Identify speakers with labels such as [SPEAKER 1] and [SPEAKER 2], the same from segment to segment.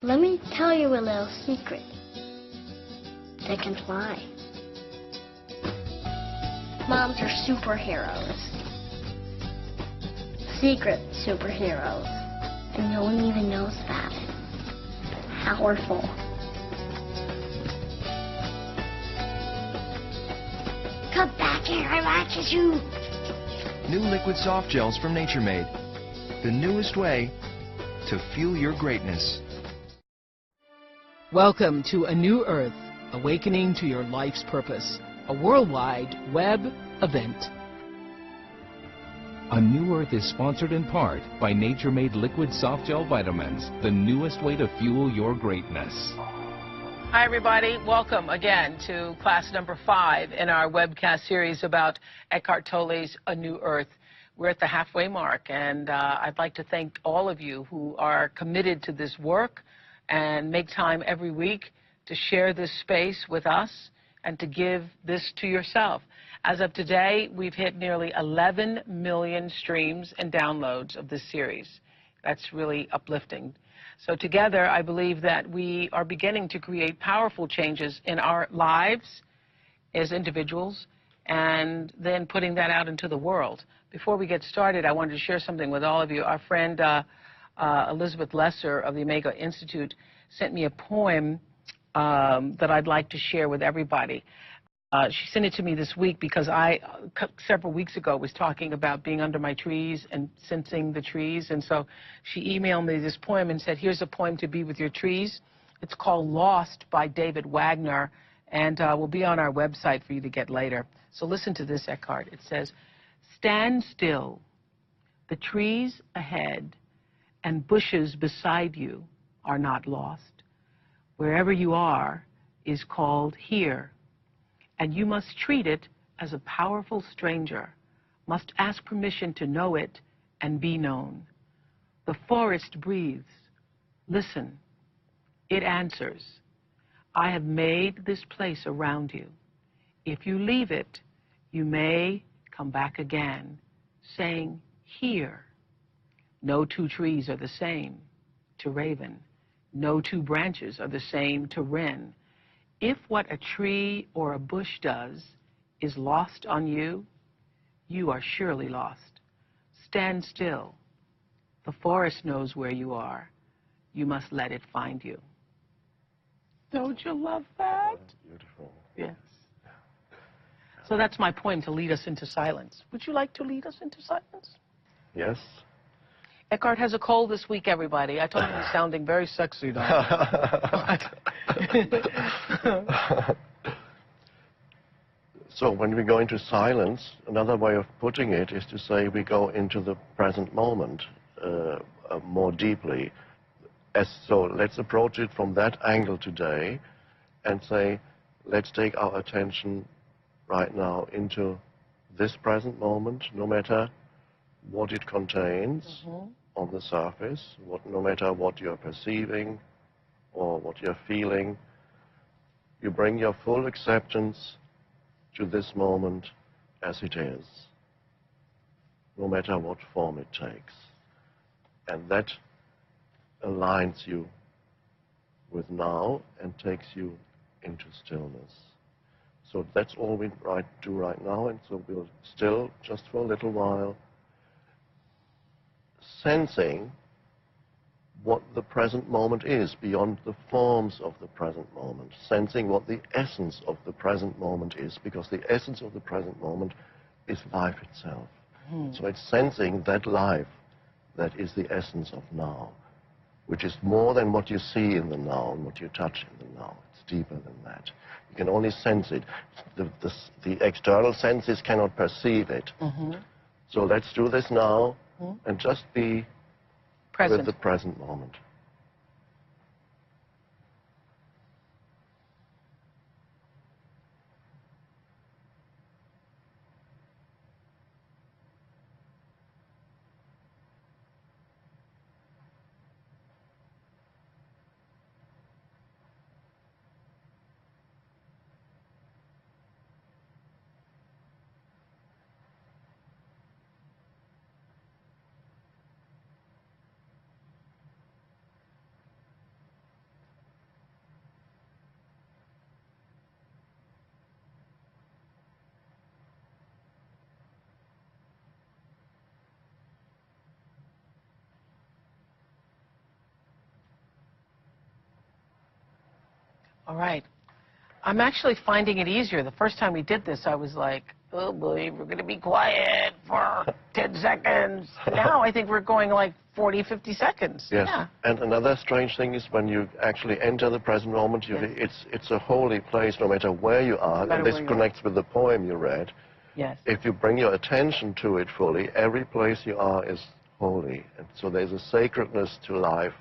[SPEAKER 1] Let me tell you a little secret. They can fly. Moms are superheroes. Secret superheroes. And no one even knows that. Powerful. Come back here, I watches you.
[SPEAKER 2] New liquid soft gels from Nature Made. The newest way to fuel your greatness.
[SPEAKER 3] Welcome to A New Earth, Awakening to Your Life's Purpose, a worldwide web event.
[SPEAKER 4] A New Earth is sponsored in part by Nature Made Liquid Soft Gel Vitamins, the newest way to fuel your greatness.
[SPEAKER 3] Hi, everybody. Welcome again to class number 5 in our webcast series about Eckhart Tolle's A New Earth. We're at the halfway mark, and I'd like to thank all of you who are committed to this work and make time every week to share this space with us and to give this to yourself. As of today, we've hit nearly 11 million streams and downloads of this series. That's really uplifting. So together, I believe that we are beginning to create powerful changes in our lives as individuals and then putting that out into the world. Before we get started, I wanted to share something with all of you. Our friend Elizabeth Lesser of the Omega Institute sent me a poem that I'd like to share with everybody. She sent it to me this week because I, several weeks ago, was talking about being under my trees and sensing the trees. And so she emailed me this poem and said, here's a poem to be with your trees. It's called Lost by David Wagner, and will be on our website for you to get later. So listen to this, Eckhart. It says, stand still, the trees ahead and bushes beside you are not lost. Wherever you are is called here, and you must treat it as a powerful stranger, must ask permission to know it and be known. The forest breathes. Listen. It answers. I have made this place around you. If you leave it, you may come back again, saying, here. No two trees are the same to Raven. No two branches are the same to Wren. If what a tree or a bush does is lost on you, you are surely lost. Stand still. The forest knows where you are. You must let it find you. Don't you love that?
[SPEAKER 5] Beautiful.
[SPEAKER 3] Yes. So that's my poem, to lead us into silence. Would you like to lead us into silence?
[SPEAKER 5] Yes.
[SPEAKER 3] Eckhart has a cold this week, everybody. I told him he's sounding very sexy now.
[SPEAKER 5] So when we go into silence, another way of putting it is to say we go into the present moment more deeply. So let's approach it from that angle today and say, let's take our attention right now into this present moment, no matter what it contains on the surface, no matter what you're perceiving or what you're feeling. You bring your full acceptance to this moment as it is, no matter what form it takes. And that aligns you with now and takes you into stillness. So that's all we do right now, and so we'll still, just for a little while, sensing what the present moment is beyond the forms of the present moment, sensing what the essence of the present moment is, because the essence of the present moment is life itself. So it's sensing that life that is the essence of now, which is more than what you see in the now and what you touch in the now. It's deeper than that. You can only sense it. The external senses cannot perceive it. So let's do this now and just be with the present moment.
[SPEAKER 3] All right. I'm actually finding it easier. The first time we did this, I was like, oh boy, we're going to be quiet for 10 seconds. Now I think we're going like 40, 50 seconds.
[SPEAKER 5] Yes.
[SPEAKER 3] Yeah.
[SPEAKER 5] And another strange thing is when you actually enter the present moment, it's a holy place no matter where you are. And this connects with the poem you read.
[SPEAKER 3] Yes.
[SPEAKER 5] If you bring your attention to it fully, every place you are is holy. And so there's a sacredness to life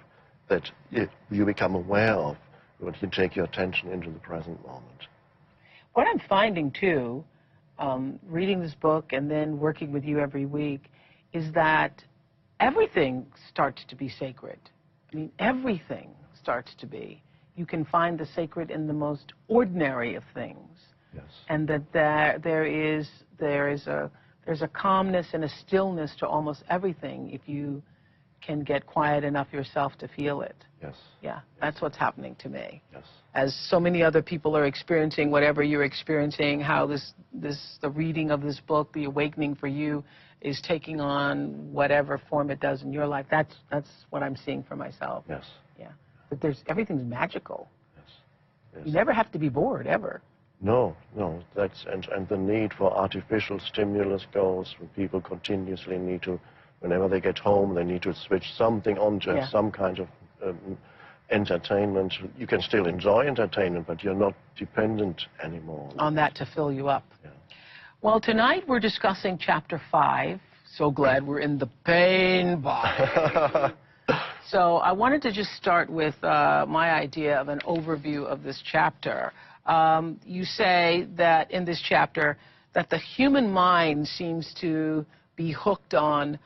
[SPEAKER 5] that you become aware of when you take your attention into the present moment.
[SPEAKER 3] What I'm finding, too, reading this book and then working with you every week, is that everything starts to be sacred. I mean, everything starts to be. You can find the sacred in the most ordinary of things.
[SPEAKER 5] Yes.
[SPEAKER 3] And that there's a calmness and a stillness to almost everything if you can get quiet enough yourself to feel it.
[SPEAKER 5] Yes.
[SPEAKER 3] Yeah, that's what's happening to me.
[SPEAKER 5] Yes.
[SPEAKER 3] As so many other people are experiencing whatever you're experiencing, how the reading of this book, the awakening for you, is taking on whatever form it does in your life. That's what I'm seeing for myself.
[SPEAKER 5] Yes.
[SPEAKER 3] Yeah. But everything's magical.
[SPEAKER 5] Yes. Yes.
[SPEAKER 3] You never have to be bored, ever.
[SPEAKER 5] No, no. And the need for artificial stimulus goes when people continuously need to, whenever they get home, they need to switch something on to have some kind of entertainment. You can still enjoy entertainment, but you're not dependent anymore
[SPEAKER 3] on that to fill you up.
[SPEAKER 5] Yeah.
[SPEAKER 3] Well, tonight we're discussing Chapter 5. So glad we're in the pain body. So I wanted to just start with my idea of an overview of this chapter. You say that in this chapter that the human mind seems to be hooked on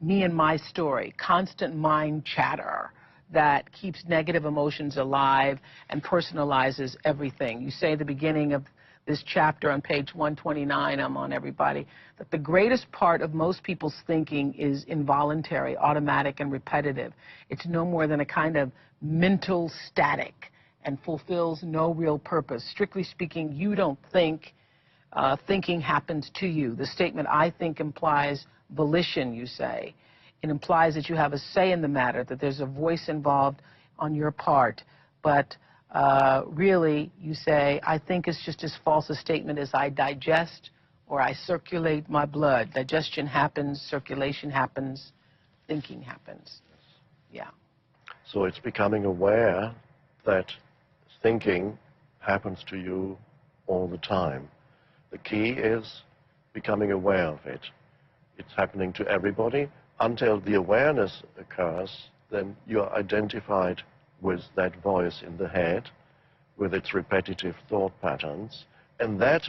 [SPEAKER 3] me and my story, constant mind chatter that keeps negative emotions alive and personalizes everything. You say at the beginning of this chapter on page 129, I'm on everybody, that the greatest part of most people's thinking is involuntary, automatic, and repetitive. It's no more than a kind of mental static and fulfills no real purpose. Strictly speaking, you don't think, thinking happens to you. The statement, I think, implies volition, you say. It implies that you have a say in the matter, that there's a voice involved on your part. But really, you say, I think it's just as false a statement as I digest or I circulate my blood. Digestion happens, circulation happens, thinking happens. Yeah.
[SPEAKER 5] So it's becoming aware that thinking happens to you all the time. The key is becoming aware of it. It's happening to everybody. Until the awareness occurs, then you are identified with that voice in the head, with its repetitive thought patterns, and that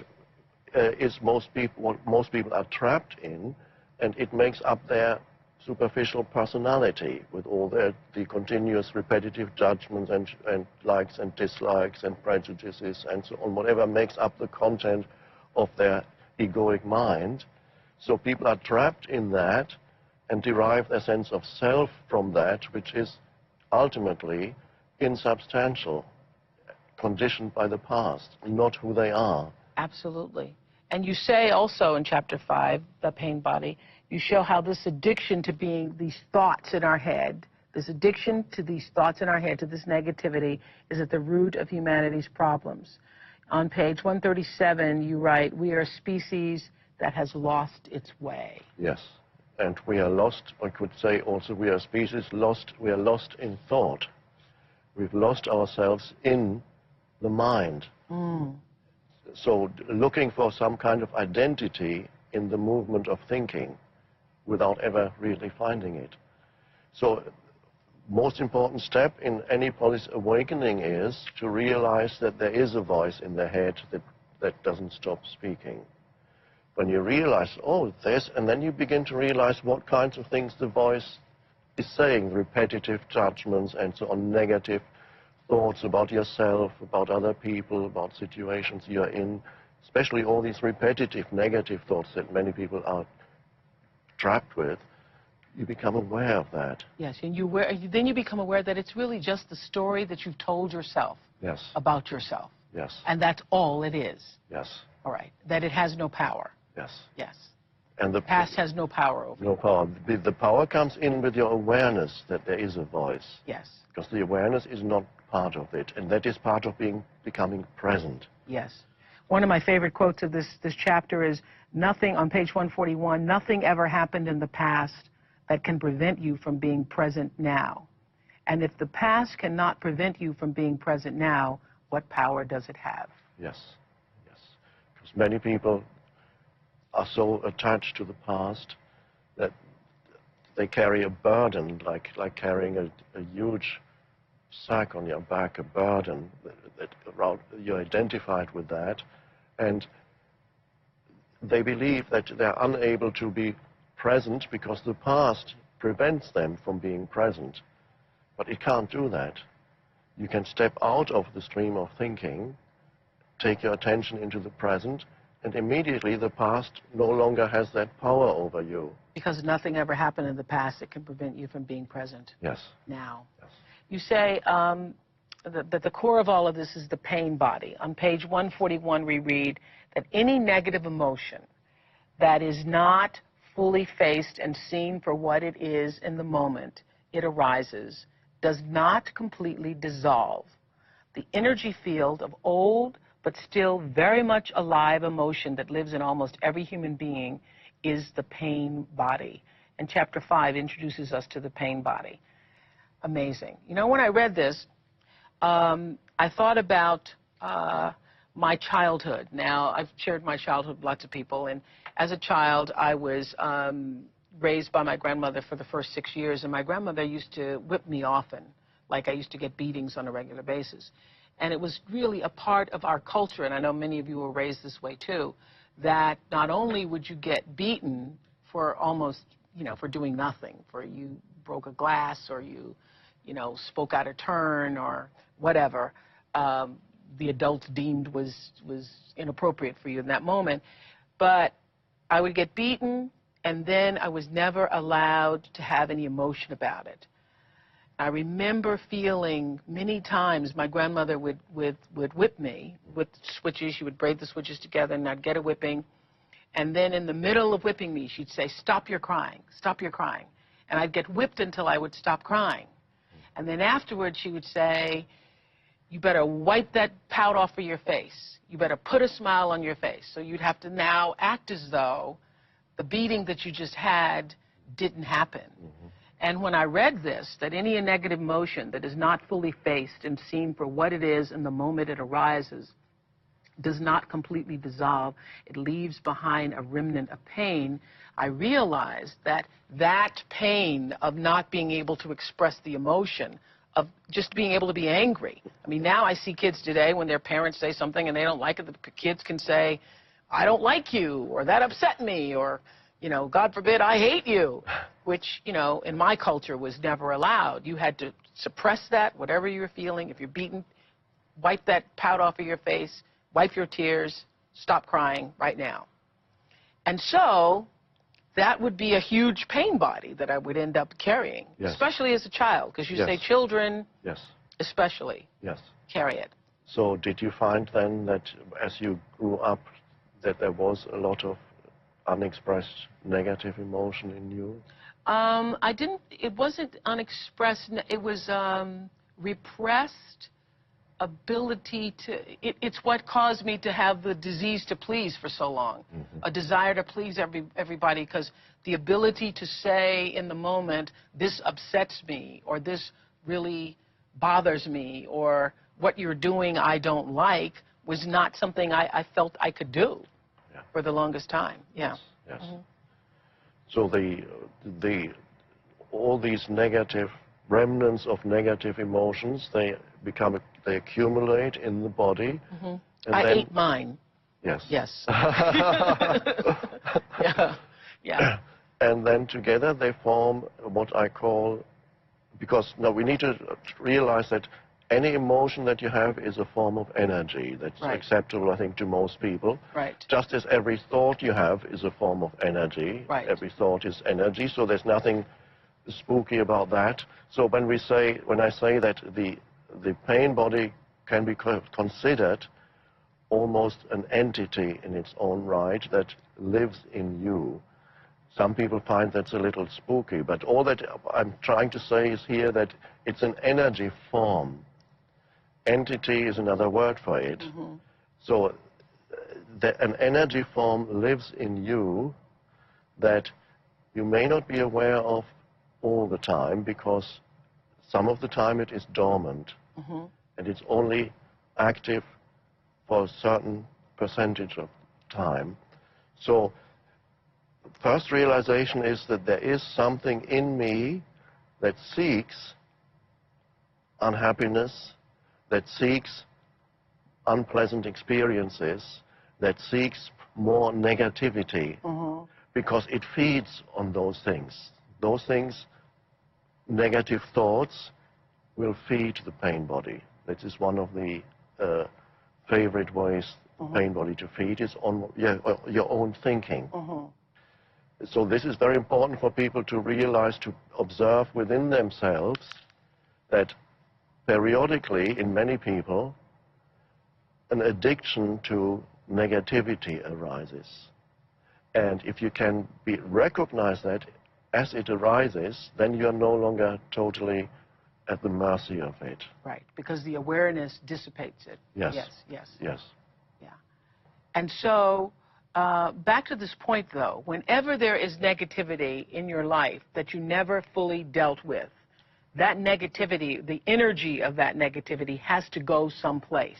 [SPEAKER 5] is what most people are trapped in, and it makes up their superficial personality with all the continuous repetitive judgments and likes and dislikes and prejudices and so on, whatever makes up the content of their egoic mind. So people are trapped in that and derive their sense of self from that, which is ultimately insubstantial, conditioned by the past, not who they are.
[SPEAKER 3] Absolutely. And you say also in Chapter 5, The Pain Body, you show how this addiction to being these thoughts in our head, this addiction to these thoughts in our head, to this negativity, is at the root of humanity's problems. On page 137, you write, we are a species that has lost its way.
[SPEAKER 5] Yes. And we are lost, I could say also, we are a species lost, we are lost in thought. We've lost ourselves in the mind. So looking for some kind of identity in the movement of thinking without ever really finding it. So most important step in any police awakening is to realize that there is a voice in the head that doesn't stop speaking. When you realize, oh, this, and then you begin to realize what kinds of things the voice is saying, repetitive judgments and so on, negative thoughts about yourself, about other people, about situations you're in, especially all these repetitive negative thoughts that many people are trapped with, you become aware of that.
[SPEAKER 3] Yes, and then you become aware that it's really just the story that you've told yourself about yourself.
[SPEAKER 5] Yes.
[SPEAKER 3] And that's all it is.
[SPEAKER 5] Yes.
[SPEAKER 3] All right. That it has no power.
[SPEAKER 5] Yes.
[SPEAKER 3] Yes.
[SPEAKER 5] And the
[SPEAKER 3] past has no power over
[SPEAKER 5] no
[SPEAKER 3] you.
[SPEAKER 5] power. The power comes in with your awareness that there is a voice.
[SPEAKER 3] Yes.
[SPEAKER 5] Because the awareness is not part of it, and that is part of becoming present.
[SPEAKER 3] Yes. One of my favorite quotes of this chapter is, nothing, on page 141, nothing ever happened in the past that can prevent you from being present now. And if the past cannot prevent you from being present now, what power does it have?
[SPEAKER 5] Yes, yes. Because many people are so attached to the past that they carry a burden, like carrying a huge sack on your back, a burden that you're identified with that, and they believe that they're unable to be present because the past prevents them from being present. But it can't do that. You can step out of the stream of thinking, take your attention into the present, and immediately the past no longer has that power over you.
[SPEAKER 3] Because nothing ever happened in the past that can prevent you from being present.
[SPEAKER 5] Yes.
[SPEAKER 3] Now.
[SPEAKER 5] Yes.
[SPEAKER 3] You say that the core of all of this is the pain body. On page 141, we read that any negative emotion that is not fully faced and seen for what it is in the moment it arises does not completely dissolve. The energy field of old but still very much alive emotion that lives in almost every human being is the pain body. And chapter 5 introduces us to the pain body. Amazing. You know, when I read this, I thought about my childhood. Now, I've shared my childhood with lots of people, and as a child, I was raised by my grandmother for the first 6 years, and my grandmother used to whip me often, like I used to get beatings on a regular basis. And it was really a part of our culture, and I know many of you were raised this way too, that not only would you get beaten for almost, you know, for doing nothing, for you broke a glass or you know, spoke out of turn or whatever the adults deemed was inappropriate for you in that moment, but I would get beaten, and then I was never allowed to have any emotion about it. I remember feeling many times my grandmother would whip me with switches. She would braid the switches together, and I'd get a whipping. And then in the middle of whipping me, she'd say, "Stop your crying, stop your crying." And I'd get whipped until I would stop crying. And then afterwards, she would say, "You better wipe that pout off of your face. You better put a smile on your face." So you'd have to now act as though the beating that you just had didn't happen. Mm-hmm. And when I read this, that any negative emotion that is not fully faced and seen for what it is in the moment it arises does not completely dissolve, it leaves behind a remnant of pain, I realized that that pain of not being able to express the emotion, of just being able to be angry. I mean, now I see kids today, when their parents say something and they don't like it, the kids can say, "I don't like you," or "that upset me," or, you know, "God forbid, I hate you," which, you know, in my culture was never allowed. You had to suppress that, whatever you were feeling. If you're beaten, wipe that pout off of your face, wipe your tears, stop crying right now. And so that would be a huge pain body that I would end up carrying, yes, especially as a child, because you
[SPEAKER 5] yes,
[SPEAKER 3] say children,
[SPEAKER 5] yes,
[SPEAKER 3] especially,
[SPEAKER 5] yes,
[SPEAKER 3] carry it.
[SPEAKER 5] So did you find then that as you grew up that there was a lot of unexpressed negative emotion in you?
[SPEAKER 3] I didn't, it wasn't unexpressed, it was repressed ability to, it's what caused me to have the disease to please for so long, mm-hmm, a desire to please everybody, because the ability to say in the moment, "This upsets me," or "This really bothers me," or "What you're doing I don't like," was not something I felt I could do, yeah, for the longest time. Yeah.
[SPEAKER 5] Yes. Yes.
[SPEAKER 3] Mm-hmm.
[SPEAKER 5] So all these negative remnants of negative emotions, they accumulate in the body.
[SPEAKER 3] Mm-hmm. I ate mine.
[SPEAKER 5] Yes.
[SPEAKER 3] Yes. Yeah. Yeah.
[SPEAKER 5] And then together they form what I call, because now we need to realize that any emotion that you have is a form of energy. That's right, acceptable, I think, to most people. Right. Just as every thought you have is a form of energy. Right. Every thought is energy, so there's nothing spooky about that. So when I say that the pain body can be considered almost an entity in its own right that lives in you, Some people find that's a little spooky, but all that I'm trying to say is here that it's an energy form. Entity is another word for it. So an energy form lives in you that you may not be aware of all the time, because some of the time it is dormant, and it's only active for a certain percentage of time. So first realization is that there is something in me that seeks unhappiness, that seeks unpleasant experiences, that seeks more negativity, because it feeds on those things. Those things, negative thoughts, will feed the pain body. That is one of the favorite ways the pain body to feed, is on your own thinking. So this is very important for people to realize, to observe within themselves, that periodically, in many people, an addiction to negativity arises. And if you can recognize that as it arises, then you are no longer totally at the mercy of it.
[SPEAKER 3] Right, because the awareness dissipates it.
[SPEAKER 5] Yes.
[SPEAKER 3] Yes.
[SPEAKER 5] Yes.
[SPEAKER 3] Yeah. And so, back to this point, though, whenever there is negativity in your life that you never fully dealt with, that negativity, the energy of that negativity has to go someplace.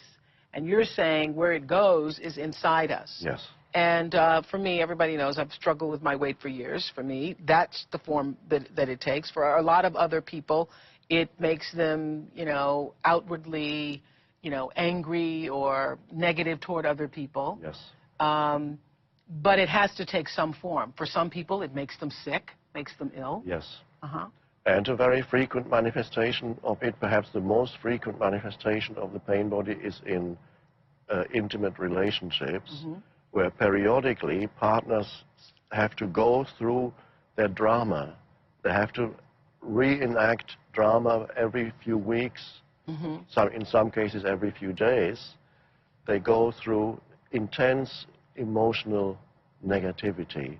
[SPEAKER 3] And you're saying where it goes is inside us.
[SPEAKER 5] Yes.
[SPEAKER 3] And for me, everybody knows I've struggled with my weight for years. For me, that's the form that it takes. For a lot of other people, it makes them, you know, outwardly, you know, angry or negative toward other people.
[SPEAKER 5] Yes.
[SPEAKER 3] But it has to take some form. For some people, it makes them sick, makes them ill.
[SPEAKER 5] Yes. And a very frequent manifestation of it, perhaps the most frequent manifestation of the pain body, is in intimate relationships, where periodically partners have to go through their drama. They have to reenact drama every few weeks, in some cases every few days. They go through intense emotional negativity.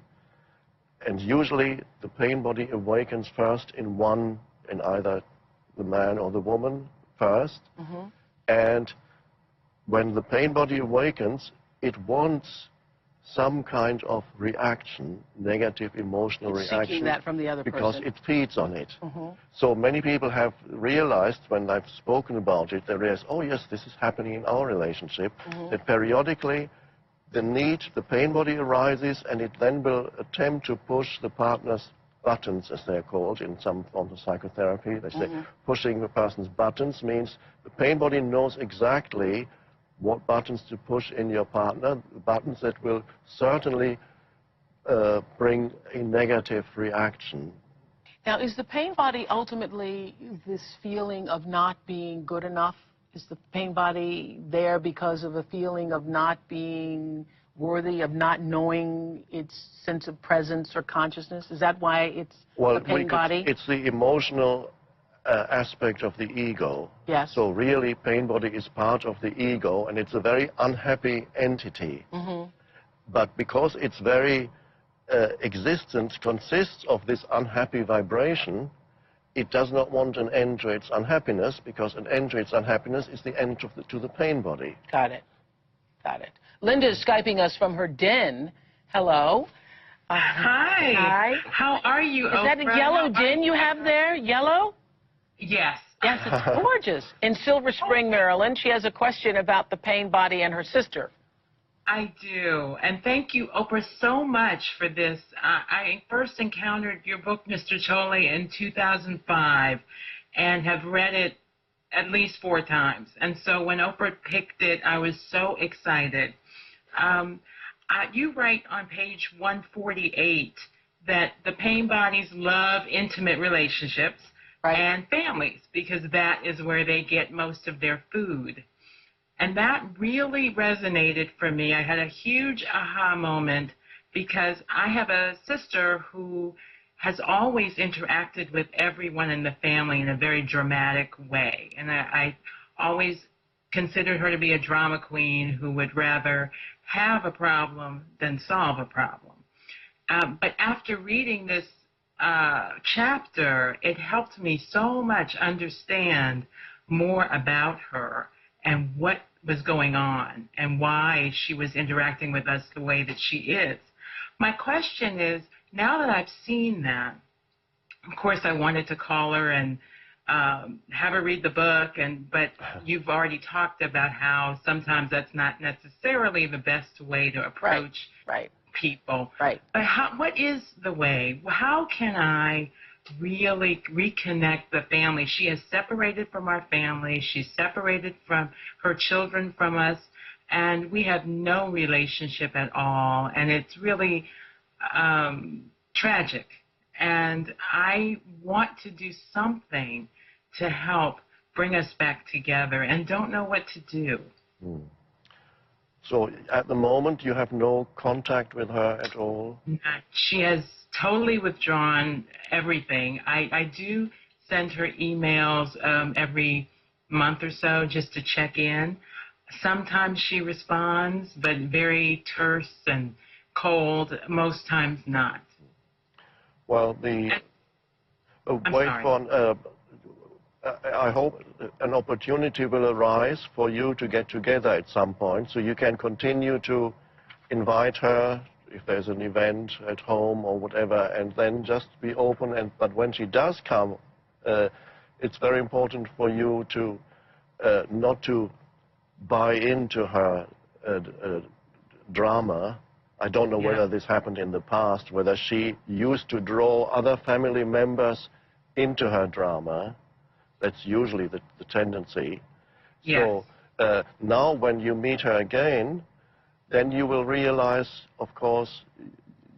[SPEAKER 5] And usually the pain body awakens first in either the man or the woman first. And when the pain body awakens, it wants some kind of reaction, negative emotional reaction.
[SPEAKER 3] Seeking that from the other person.
[SPEAKER 5] Because it feeds on it. So many people have realized, when I've spoken about it, they realize, oh yes, this is happening in our relationship, that periodically the pain body arises, and it then will attempt to push the partner's buttons, as they're called in some forms of psychotherapy. They say pushing the person's buttons means the pain body knows exactly what buttons to push in your partner, buttons that will certainly bring a negative reaction.
[SPEAKER 3] Now, is the pain body ultimately this feeling of not being good enough? Is the pain body there because of a feeling of not being worthy, of not knowing its sense of presence or consciousness? Is that why it's the pain body?
[SPEAKER 5] It's the emotional aspect of the ego.
[SPEAKER 3] Yes.
[SPEAKER 5] So really, pain body is part of the ego, and it's a very unhappy entity. But because its very existence consists of this unhappy vibration, it does not want an end to its unhappiness, because an end to its unhappiness is the end to the pain body.
[SPEAKER 3] Got it. Got it. Linda is Skyping us from her den. Hello.
[SPEAKER 6] Hi.
[SPEAKER 3] Hi.
[SPEAKER 6] How are you,
[SPEAKER 3] Is that a yellow den you have there? Yellow?
[SPEAKER 6] Yes.
[SPEAKER 3] Yes, it's gorgeous. In Silver Spring, Maryland, she has a question about the pain body and her sister.
[SPEAKER 6] I do. And thank you, Oprah, so much for this. I first encountered your book, Mr. Tolle, in 2005 and have read it at least 4 times. And so when Oprah picked it, I was so excited. You write on page 148 that the pain bodies love intimate relationships and families, because that is where they get most of their food. And that really resonated for me. I had a huge aha moment, because I have a sister who has always interacted with everyone in the family in a very dramatic way. And I always considered her to be a drama queen who would rather have a problem than solve a problem. But after reading this chapter, it helped me so much understand more about her and what was going on and why she was interacting with us the way that she is. My question is, now that I've seen that, of course I wanted to call her and have her read the book, but you've already talked about how sometimes that's not necessarily the best way to approach people.
[SPEAKER 3] Right.
[SPEAKER 6] But what is the way? How can I really reconnect the family? She is separated from our family. She's separated from her children from us, and we have no relationship at all, and it's really tragic. And I want to do something to help bring us back together and don't know what to do.
[SPEAKER 5] So at the moment you have no contact with her at all?
[SPEAKER 6] She has totally withdrawn everything. I do send her emails every month or so just to check in. Sometimes she responds, but very terse and cold. Most times not.
[SPEAKER 5] Well, I hope an opportunity will arise for you to get together at some point, so you can continue to invite her if there's an event at home or whatever, and then just be open. But when she does come, it's very important for you to not to buy into her drama. I don't know whether this happened in the past, whether she used to draw other family members into her drama. That's usually the tendency.
[SPEAKER 6] Yes.
[SPEAKER 5] So now when you meet her again, then you will realize, of course,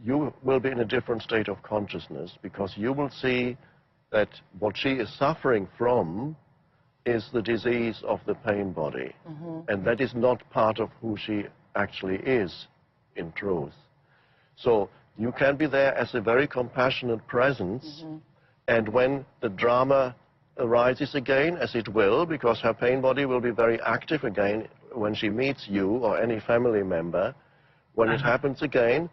[SPEAKER 5] you will be in a different state of consciousness, because you will see that what she is suffering from is the disease of the pain body. And that is not part of who she actually is in truth. So you can be there as a very compassionate presence, and when the drama arises again, as it will, because her pain body will be very active again when she meets you or any family member, when it happens again,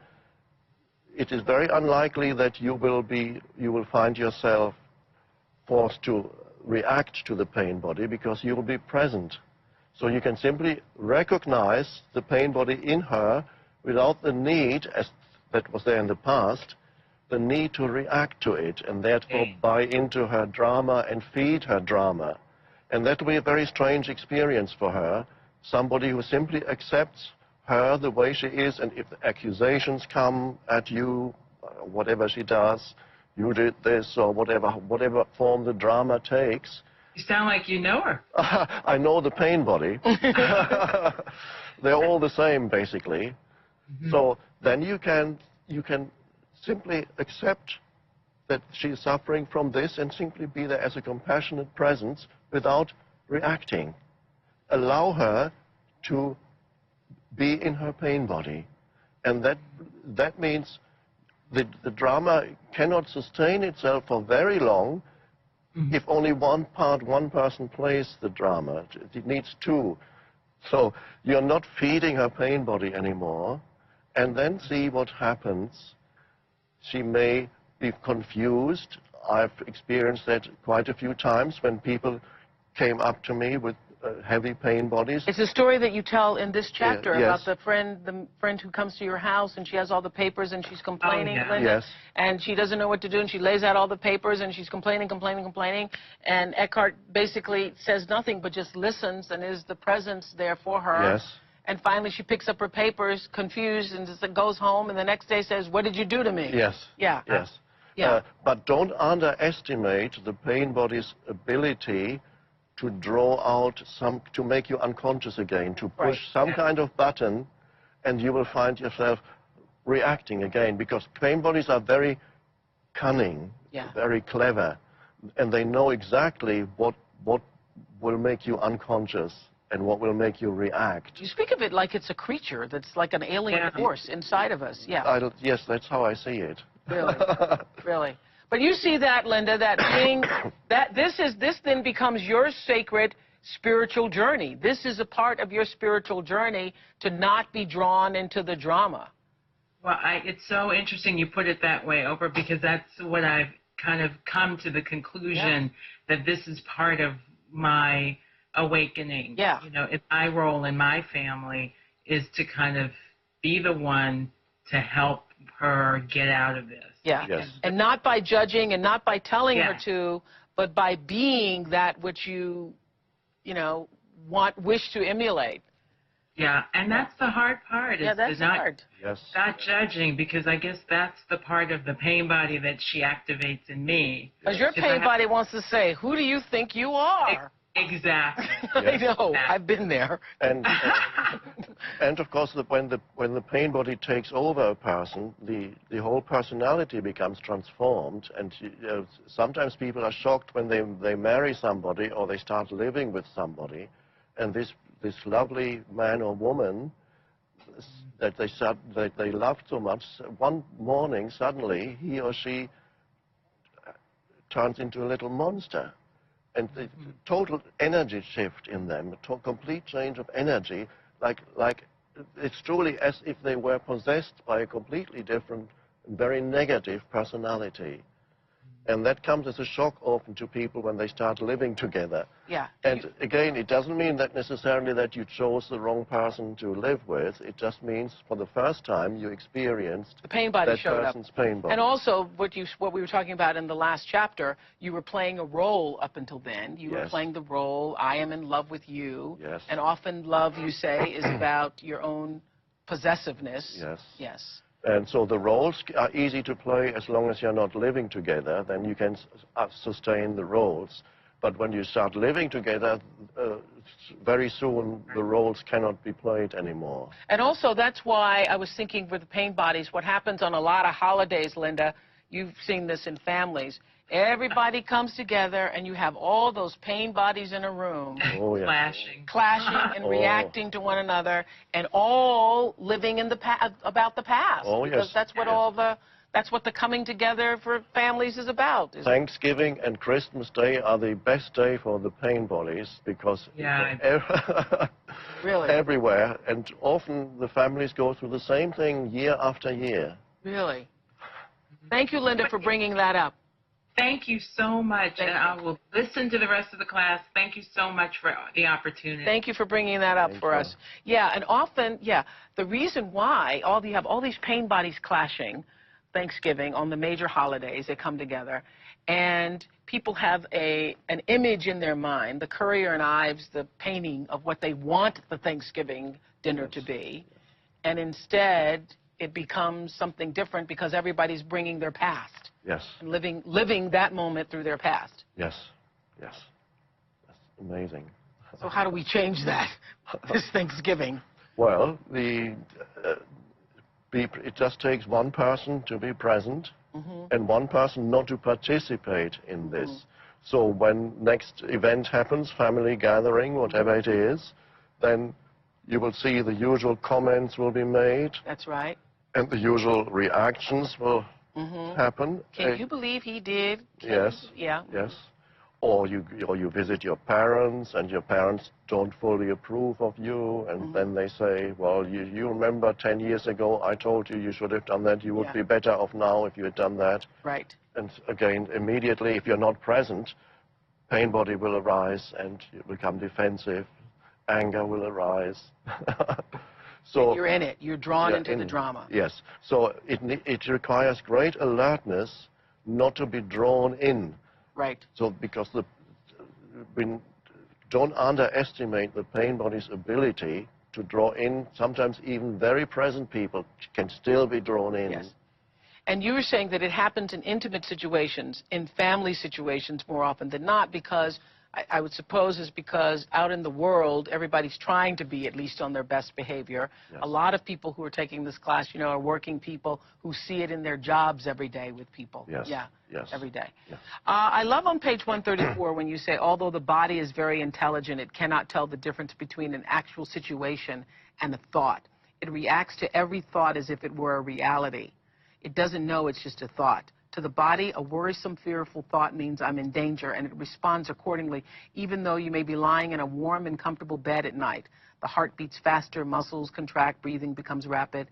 [SPEAKER 5] it is very unlikely that you will find yourself forced to react to the pain body, because you will be present. So you can simply recognize the pain body in her without the need, as that was there in the past, the need to react to it and therefore buy into her drama and feed her drama. And that will be a very strange experience for her, somebody who simply accepts her the way she is, and if the accusations come at you, whatever she does, you did this or whatever form the drama takes.
[SPEAKER 6] You sound like you know her.
[SPEAKER 5] I know the pain body. They're all the same, basically. So then you can simply accept that she's suffering from this and simply be there as a compassionate presence without reacting. Allow her to be in her pain body. And that means the drama cannot sustain itself for very long if only one person plays the drama. It needs two. So you're not feeding her pain body anymore, and then see what happens. She may be confused. I've experienced that quite a few times when people came up to me with heavy pain bodies.
[SPEAKER 3] It's a story that you tell in this chapter
[SPEAKER 5] yes.
[SPEAKER 3] about the friend who comes to your house and she has all the papers and she's complaining, Linda,
[SPEAKER 5] Yes.
[SPEAKER 3] and she doesn't know what to do, and she lays out all the papers and she's complaining, and Eckhart basically says nothing but just listens and is the presence there for her.
[SPEAKER 5] Yes.
[SPEAKER 3] And finally she picks up her papers, confused, and just goes home, and the next day says, "What did you do to me?"
[SPEAKER 5] Yes.
[SPEAKER 3] Yeah.
[SPEAKER 5] Yes.
[SPEAKER 3] Yeah.
[SPEAKER 5] But don't underestimate the pain body's ability to draw out to make you unconscious again, to push some kind of button, and you will find yourself reacting again, because pain bodies are very cunning, very clever, and they know exactly what will make you unconscious and what will make you react.
[SPEAKER 3] You speak of it like it's a creature that's like an alien force inside of us. Yeah.
[SPEAKER 5] Yes, that's how I see it.
[SPEAKER 3] Really? Really? But you see that, Linda, that being, that this then becomes your sacred spiritual journey. This is a part of your spiritual journey, to not be drawn into the drama.
[SPEAKER 6] Well, it's so interesting you put it that way, Oprah, because that's what I've kind of come to the conclusion that this is part of my awakening.
[SPEAKER 3] Yeah.
[SPEAKER 6] You know, my role in my family is to kind of be the one to help her get out of this.
[SPEAKER 3] Yeah.
[SPEAKER 5] Yes.
[SPEAKER 3] And not by judging and not by telling her
[SPEAKER 6] Yeah.
[SPEAKER 3] to, but by being that which you know, wish to emulate.
[SPEAKER 6] Yeah, and that's the hard part.
[SPEAKER 3] Yeah,
[SPEAKER 6] is
[SPEAKER 3] that's
[SPEAKER 6] to not,
[SPEAKER 3] hard.
[SPEAKER 5] Yes.
[SPEAKER 6] Not judging, because I guess that's the part of the pain body that she activates in me.
[SPEAKER 3] Because your pain body wants to say, who do you think you are?
[SPEAKER 6] Exactly.
[SPEAKER 3] I know. I've been there.
[SPEAKER 5] And of course, when the pain body takes over a person, the whole personality becomes transformed. And sometimes people are shocked when they marry somebody or they start living with somebody, and this lovely man or woman that they loved so much, one morning suddenly he or she turns into a little monster. And the total energy shift in them, a complete change of energy, like it's truly as if they were possessed by a completely different, very negative personality. And that comes as a shock often to people when they start living together.
[SPEAKER 3] Yeah.
[SPEAKER 5] And again, it doesn't mean that necessarily that you chose the wrong person to live with. It just means for the first time you experienced
[SPEAKER 3] The pain body
[SPEAKER 5] that
[SPEAKER 3] showed up.
[SPEAKER 5] person's pain body.
[SPEAKER 3] And also, what we were talking about in the last chapter, you were playing a role up until then. You were
[SPEAKER 5] Yes.
[SPEAKER 3] playing the role, I am in love with you.
[SPEAKER 5] Yes.
[SPEAKER 3] And often love, you say, is about your own possessiveness.
[SPEAKER 5] Yes.
[SPEAKER 3] Yes.
[SPEAKER 5] And so the roles are easy to play as long as you're not living together, then you can sustain the roles. But when you start living together, very soon the roles cannot be played anymore.
[SPEAKER 3] And also, that's why I was thinking with the pain bodies, what happens on a lot of holidays, Linda, you've seen this in families, everybody comes together and you have all those pain bodies in a room.
[SPEAKER 5] Oh, yes.
[SPEAKER 6] Clashing.
[SPEAKER 3] And
[SPEAKER 5] Oh.
[SPEAKER 3] reacting to one another, and all living in the about the past.
[SPEAKER 5] Oh, yes.
[SPEAKER 3] Because that's what that's what the coming together for families is about.
[SPEAKER 5] Thanksgiving and Christmas Day are the best day for the pain bodies because
[SPEAKER 3] Really?
[SPEAKER 5] everywhere, and often the families go through the same thing year after year.
[SPEAKER 3] Really? Thank you, Linda, for bringing that up.
[SPEAKER 6] Thank you so much, and I will listen to the rest of the class. Thank you so much for the opportunity.
[SPEAKER 3] Thank you for bringing that up for us. Yeah, and often, the reason why you have all these pain bodies clashing, Thanksgiving, on the major holidays, they come together, and people have an image in their mind, the Currier and Ives, the painting of what they want the Thanksgiving dinner to be, and instead it becomes something different because everybody's bringing their past.
[SPEAKER 5] Yes.
[SPEAKER 3] And living that moment through their past.
[SPEAKER 5] Yes. Yes. That's amazing.
[SPEAKER 3] So how do we change that this Thanksgiving?
[SPEAKER 5] Well, it just takes one person to be present and one person not to participate in this. So when next event happens, family gathering, whatever it is, then you will see the usual comments will be made.
[SPEAKER 3] That's right.
[SPEAKER 5] And the usual reactions will happen.
[SPEAKER 3] Can you believe he did?
[SPEAKER 5] Yes.
[SPEAKER 3] Yeah.
[SPEAKER 5] Yes. Or you visit your parents, and your parents don't fully approve of you, and then they say, well, you remember 10 years ago I told you you should have done that. You would be better off now if you had done that.
[SPEAKER 3] Right.
[SPEAKER 5] And again, immediately, if you're not present, pain body will arise, and you become defensive. Anger will arise. So
[SPEAKER 3] you're in it. You're drawn into the drama.
[SPEAKER 5] Yes. So it requires great alertness not to be drawn in.
[SPEAKER 3] Right.
[SPEAKER 5] So because we don't underestimate the pain body's ability to draw in, sometimes even very present people can still be drawn in.
[SPEAKER 3] Yes. And you were saying that it happens in intimate situations, in family situations more often than not, because I would suppose is because out in the world, everybody's trying to be at least on their best behavior. Yes. A lot of people who are taking this class, are working people who see it in their jobs every day with people.
[SPEAKER 5] Yes.
[SPEAKER 3] Yeah.
[SPEAKER 5] Yes.
[SPEAKER 3] Every day.
[SPEAKER 5] Yeah.
[SPEAKER 3] I love on page 134 when you say, although the body is very intelligent, it cannot tell the difference between an actual situation and a thought. It reacts to every thought as if it were a reality. It doesn't know it's just a thought. To the body, a worrisome, fearful thought means I'm in danger, and it responds accordingly, even though you may be lying in a warm and comfortable bed at night. The heart beats faster, muscles contract, breathing becomes rapid.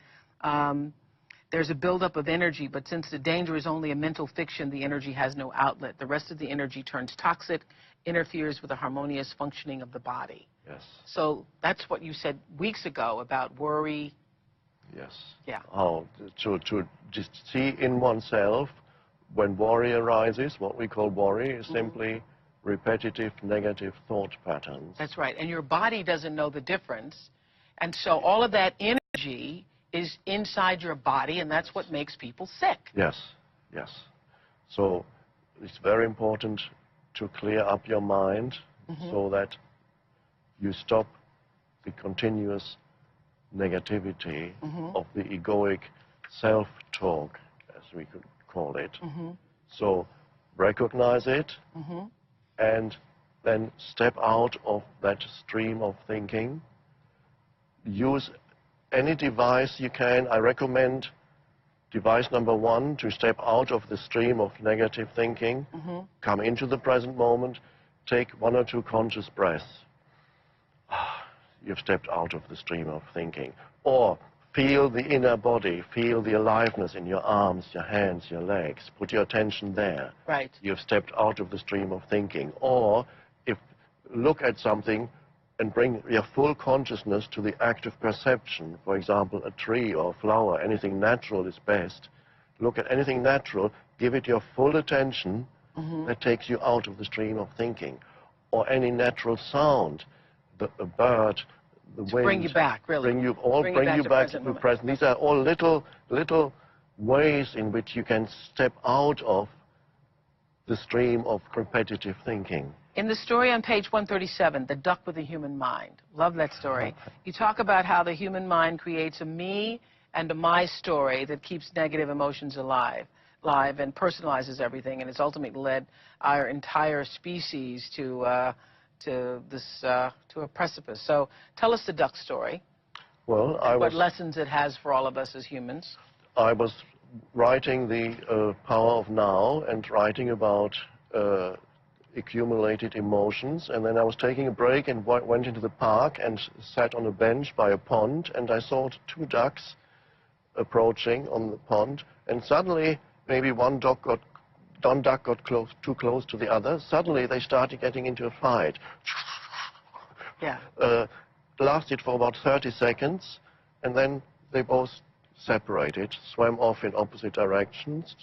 [SPEAKER 3] there's a buildup of energy, but since the danger is only a mental fiction, the energy has no outlet. The rest of the energy turns toxic, interferes with the harmonious functioning of the body.
[SPEAKER 5] Yes.
[SPEAKER 3] So that's what you said weeks ago about worry.
[SPEAKER 5] Yes.
[SPEAKER 3] Yeah.
[SPEAKER 5] How to just see in oneself when worry arises, what we call worry is simply repetitive negative thought patterns.
[SPEAKER 3] That's right. And your body doesn't know the difference. And so all of that energy is inside your body, and that's what makes people sick.
[SPEAKER 5] Yes, yes. So it's very important to clear up your mind so that you stop the continuous negativity of the egoic self-talk, as we could call it. So recognize it and then step out of that stream of thinking. Use any device you can. I recommend device number 1, to step out of the stream of negative thinking, come into the present moment, take 1 or 2 conscious breaths. You've stepped out of the stream of thinking. Or feel the inner body, feel the aliveness in your arms, your hands, your legs. Put your attention there.
[SPEAKER 3] Right.
[SPEAKER 5] You've stepped out of the stream of thinking. Or look at something and bring your full consciousness to the act of perception. For example, a tree or a flower, anything natural is best. Look at anything natural, give it your full attention. That takes you out of the stream of thinking. Or any natural sound, a bird, the wind.
[SPEAKER 3] Bring you back, really.
[SPEAKER 5] Bring you back to the present. These are all little ways in which you can step out of the stream of repetitive thinking.
[SPEAKER 3] In the story on page 137, The Duck with a Human Mind, love that story. You talk about how the human mind creates a me and a my story that keeps negative emotions alive and personalizes everything, and it's ultimately led our entire species to a precipice. So tell us the duck story.
[SPEAKER 5] Well,
[SPEAKER 3] what lessons it has for all of us as humans.
[SPEAKER 5] I was writing the Power of Now and writing about accumulated emotions, and then I was taking a break and went into the park and sat on a bench by a pond, and I saw 2 ducks approaching on the pond, and suddenly maybe one duck got too close to the other. Suddenly they started getting into a fight.
[SPEAKER 3] Yeah.
[SPEAKER 5] Lasted for about 30 seconds, and then they both separated, swam off in opposite directions.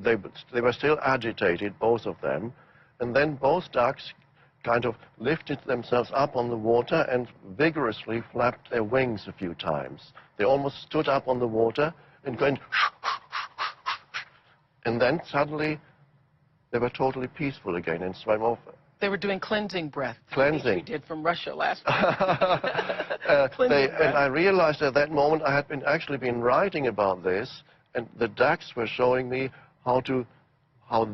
[SPEAKER 5] They were still agitated, both of them, and then both ducks kind of lifted themselves up on the water and vigorously flapped their wings a few times. They almost stood up on the water and went, and then suddenly they were totally peaceful again and swam off.
[SPEAKER 3] They were doing cleansing breath.
[SPEAKER 5] Cleansing.
[SPEAKER 3] We did from Russia last week.
[SPEAKER 5] And I realized at that moment I had actually been writing about this, and the ducks were showing me how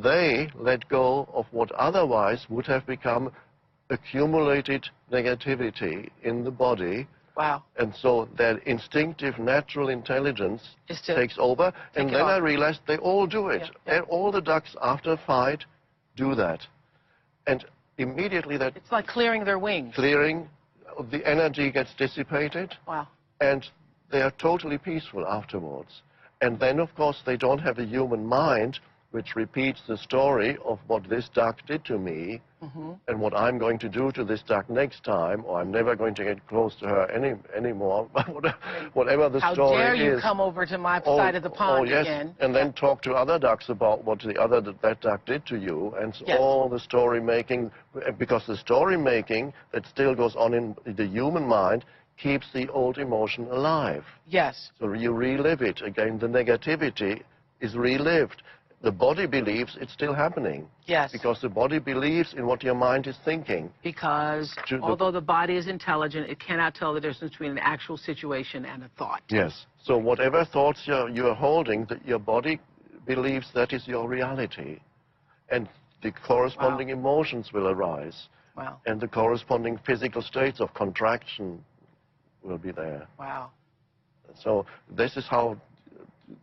[SPEAKER 5] they let go of what otherwise would have become accumulated negativity in the body.
[SPEAKER 3] Wow.
[SPEAKER 5] And so their instinctive natural intelligence takes over. And then I realized they all do it.
[SPEAKER 3] Yeah.
[SPEAKER 5] All the ducks, after a fight, do that. And immediately that...
[SPEAKER 3] It's like clearing their wings.
[SPEAKER 5] Clearing, the energy gets dissipated.
[SPEAKER 3] Wow.
[SPEAKER 5] And they are totally peaceful afterwards. And then, of course, they don't have a human mind which repeats the story of what this duck did to me and what I'm going to do to this duck next time, or I'm never going to get close to her anymore, whatever the story is.
[SPEAKER 3] How dare you come over to my side of the pond again.
[SPEAKER 5] And then talk to other ducks about what that duck did to you, and all the story making, because the story making that still goes on in the human mind keeps the old emotion alive.
[SPEAKER 3] Yes.
[SPEAKER 5] So you relive it again. The negativity is relived. The body believes it's still happening.
[SPEAKER 3] Yes.
[SPEAKER 5] Because the body believes in what your mind is thinking.
[SPEAKER 3] Because although the body is intelligent, it cannot tell the difference between an actual situation and a thought.
[SPEAKER 5] Yes. So whatever thoughts you're holding, your body believes that is your reality. And the corresponding emotions will arise.
[SPEAKER 3] Wow.
[SPEAKER 5] And the corresponding physical states of contraction will be there.
[SPEAKER 3] Wow.
[SPEAKER 5] So this is how...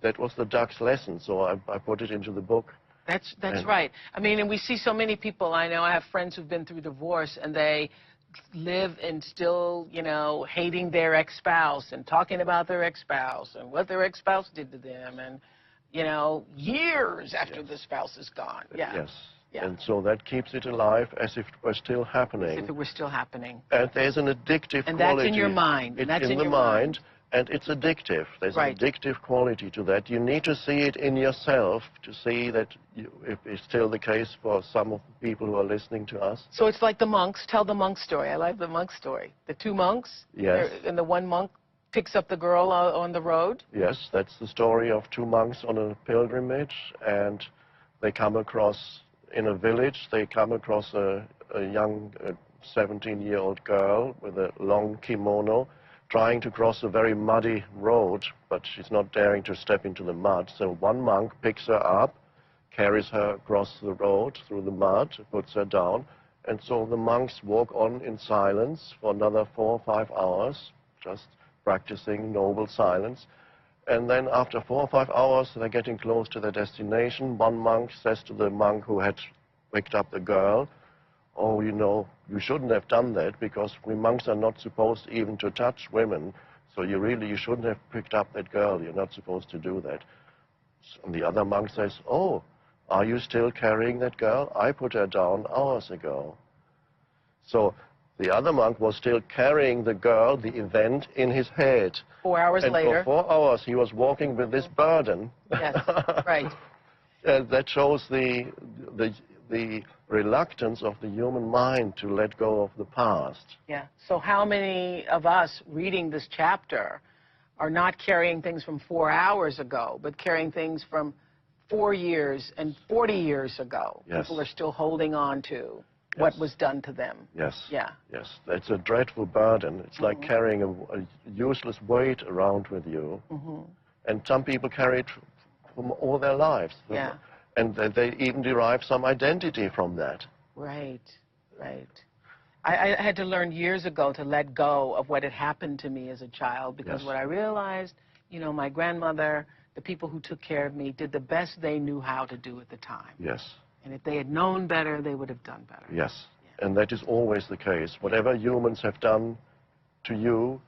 [SPEAKER 5] That was the duck's lesson, so I put it into the book.
[SPEAKER 3] That's right. I mean, and we see so many people. I know I have friends who've been through divorce, and they live in still, you know, hating their ex-spouse and talking about their ex-spouse and what their ex-spouse did to them, and, you know, years after the spouse is gone. Yeah.
[SPEAKER 5] Yes.
[SPEAKER 3] Yeah.
[SPEAKER 5] And so that keeps it alive as if it were still happening.
[SPEAKER 3] As if it were still happening.
[SPEAKER 5] And there's an addictive
[SPEAKER 3] And
[SPEAKER 5] quality.
[SPEAKER 3] that's in your mind.
[SPEAKER 5] It's
[SPEAKER 3] That's
[SPEAKER 5] in the mind. And it's addictive. There's an addictive quality to that. You need to see it in yourself to see that if it's still the case for some of the people who are listening to us.
[SPEAKER 3] So it's like the monks. Tell the monk story. I like the monk story. The two monks.
[SPEAKER 5] Yes.
[SPEAKER 3] And the one monk picks up the girl on the road.
[SPEAKER 5] Yes, that's the story of two monks on a pilgrimage, and they come across, in a village, they come across a young 17-year-old girl with a long kimono, trying to cross a very muddy road, but she's not daring to step into the mud. So one monk picks her up, carries her across the road through the mud, puts her down, and so the monks walk on in silence for another 4 or 5 hours, just practicing noble silence. And then after 4 or 5 hours, they're getting close to their destination. One monk says to the monk who had picked up the girl, "Oh, you know, you shouldn't have done that, because we monks are not supposed even to touch women. So you shouldn't have picked up that girl. You're not supposed to do that." And the other monk says, "Oh, are you still carrying that girl? I put her down hours ago." So the other monk was still carrying the girl, the event, in his head.
[SPEAKER 3] 4 hours later.
[SPEAKER 5] And for 4 hours he was walking with this burden.
[SPEAKER 3] Yes, right.
[SPEAKER 5] That shows the reluctance of the human mind to let go of the past.
[SPEAKER 3] Yeah. So how many of us reading this chapter are not carrying things from 4 hours ago, but carrying things from 4 years and 40 years ago?
[SPEAKER 5] Yes.
[SPEAKER 3] People are still holding on to what was done to them.
[SPEAKER 5] Yes.
[SPEAKER 3] Yeah.
[SPEAKER 5] Yes. It's a dreadful burden. It's like carrying a useless weight around with you. And some people carry it from all their lives.
[SPEAKER 3] Yeah.
[SPEAKER 5] And they even derive some identity from that.
[SPEAKER 3] Right, right. I had to learn years ago to let go of what had happened to me as a child, because what I realized, you know, my grandmother, the people who took care of me, did the best they knew how to do at the time.
[SPEAKER 5] Yes.
[SPEAKER 3] And if they had known better, they would have done better.
[SPEAKER 5] Yes. And that is always the case. Whatever humans have done to you,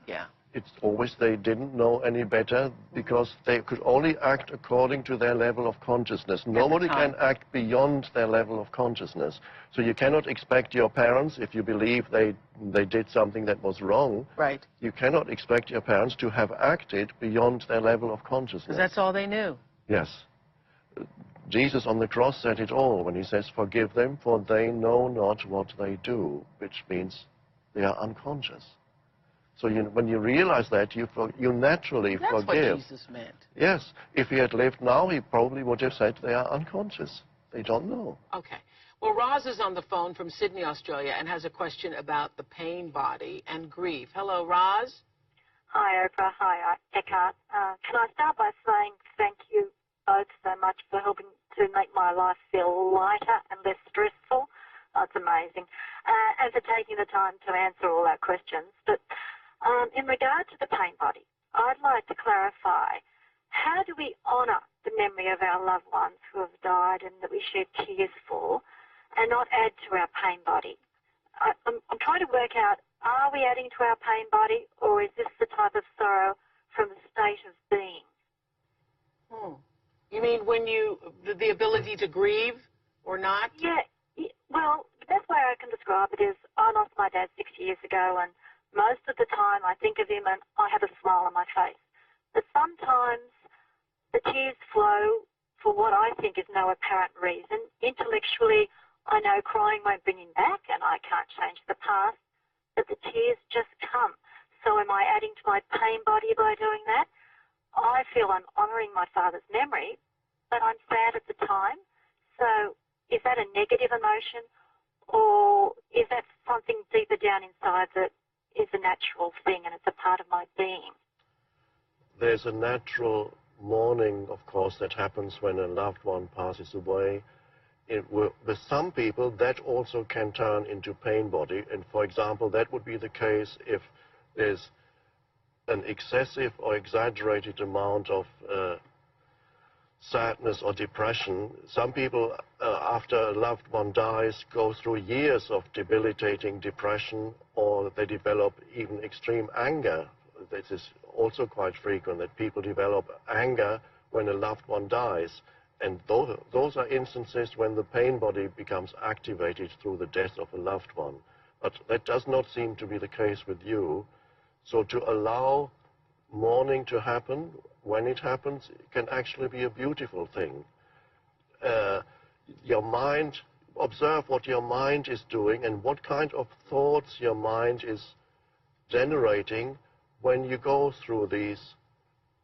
[SPEAKER 5] it's always they didn't know any better, because they could only act according to their level of consciousness. Nobody can act beyond their level of consciousness. So you cannot expect your parents, if you believe they did something that was wrong, you cannot expect your parents to have acted beyond their level of consciousness.
[SPEAKER 3] Because that's all they knew.
[SPEAKER 5] Yes. Jesus on the cross said it all when he says, "Forgive them, for they know not what they do," which means they are unconscious. So when you realize that, you naturally forgive.
[SPEAKER 3] That's what Jesus meant.
[SPEAKER 5] Yes. If he had lived now, he probably would have said they are unconscious. They don't know.
[SPEAKER 3] Okay. Well, Roz is on the phone from Sydney, Australia, and has a question about the pain body and grief. Hello, Roz.
[SPEAKER 7] Hi, Oprah. Hi, Eckhardt. Can I start by saying thank you both so much for helping to make my life feel lighter and less stressful? It's amazing. And for taking the time to answer all our questions. But in regard to the pain body, I'd like to clarify, how do we honour the memory of our loved ones who have died and that we shed tears for, and not add to our pain body? I'm trying to work out, are we adding to our pain body, or is this the type of sorrow from the state of being?
[SPEAKER 3] You mean when the ability to grieve or not?
[SPEAKER 7] Yeah. Well, the best way I can describe it is I lost my dad 6 years ago, and most of the time I think of him and I have a smile on my face. But sometimes the tears flow for what I think is no apparent reason. Intellectually, I know crying won't bring him back and I can't change the past, but the tears just come. So am I adding to my pain body by doing that? I feel I'm honouring my father's memory, but I'm sad at the time. So is that a negative emotion, or is that something deeper down inside that is a natural thing and it's a part of my being?
[SPEAKER 5] There's a natural mourning, of course, that happens when a loved one passes away. With some people, that also can turn into pain body. And for example, that would be the case if there's an excessive or exaggerated amount of sadness or depression. Some people, after a loved one dies, go through years of debilitating depression, or they develop even extreme anger. This is also quite frequent, that people develop anger when a loved one dies. And those are instances when the pain body becomes activated through the death of a loved one. But that does not seem to be the case with you. So to allow mourning to happen, when it happens, it can actually be a beautiful thing. Your mind, observe what your mind is doing and what kind of thoughts your mind is generating when you go through these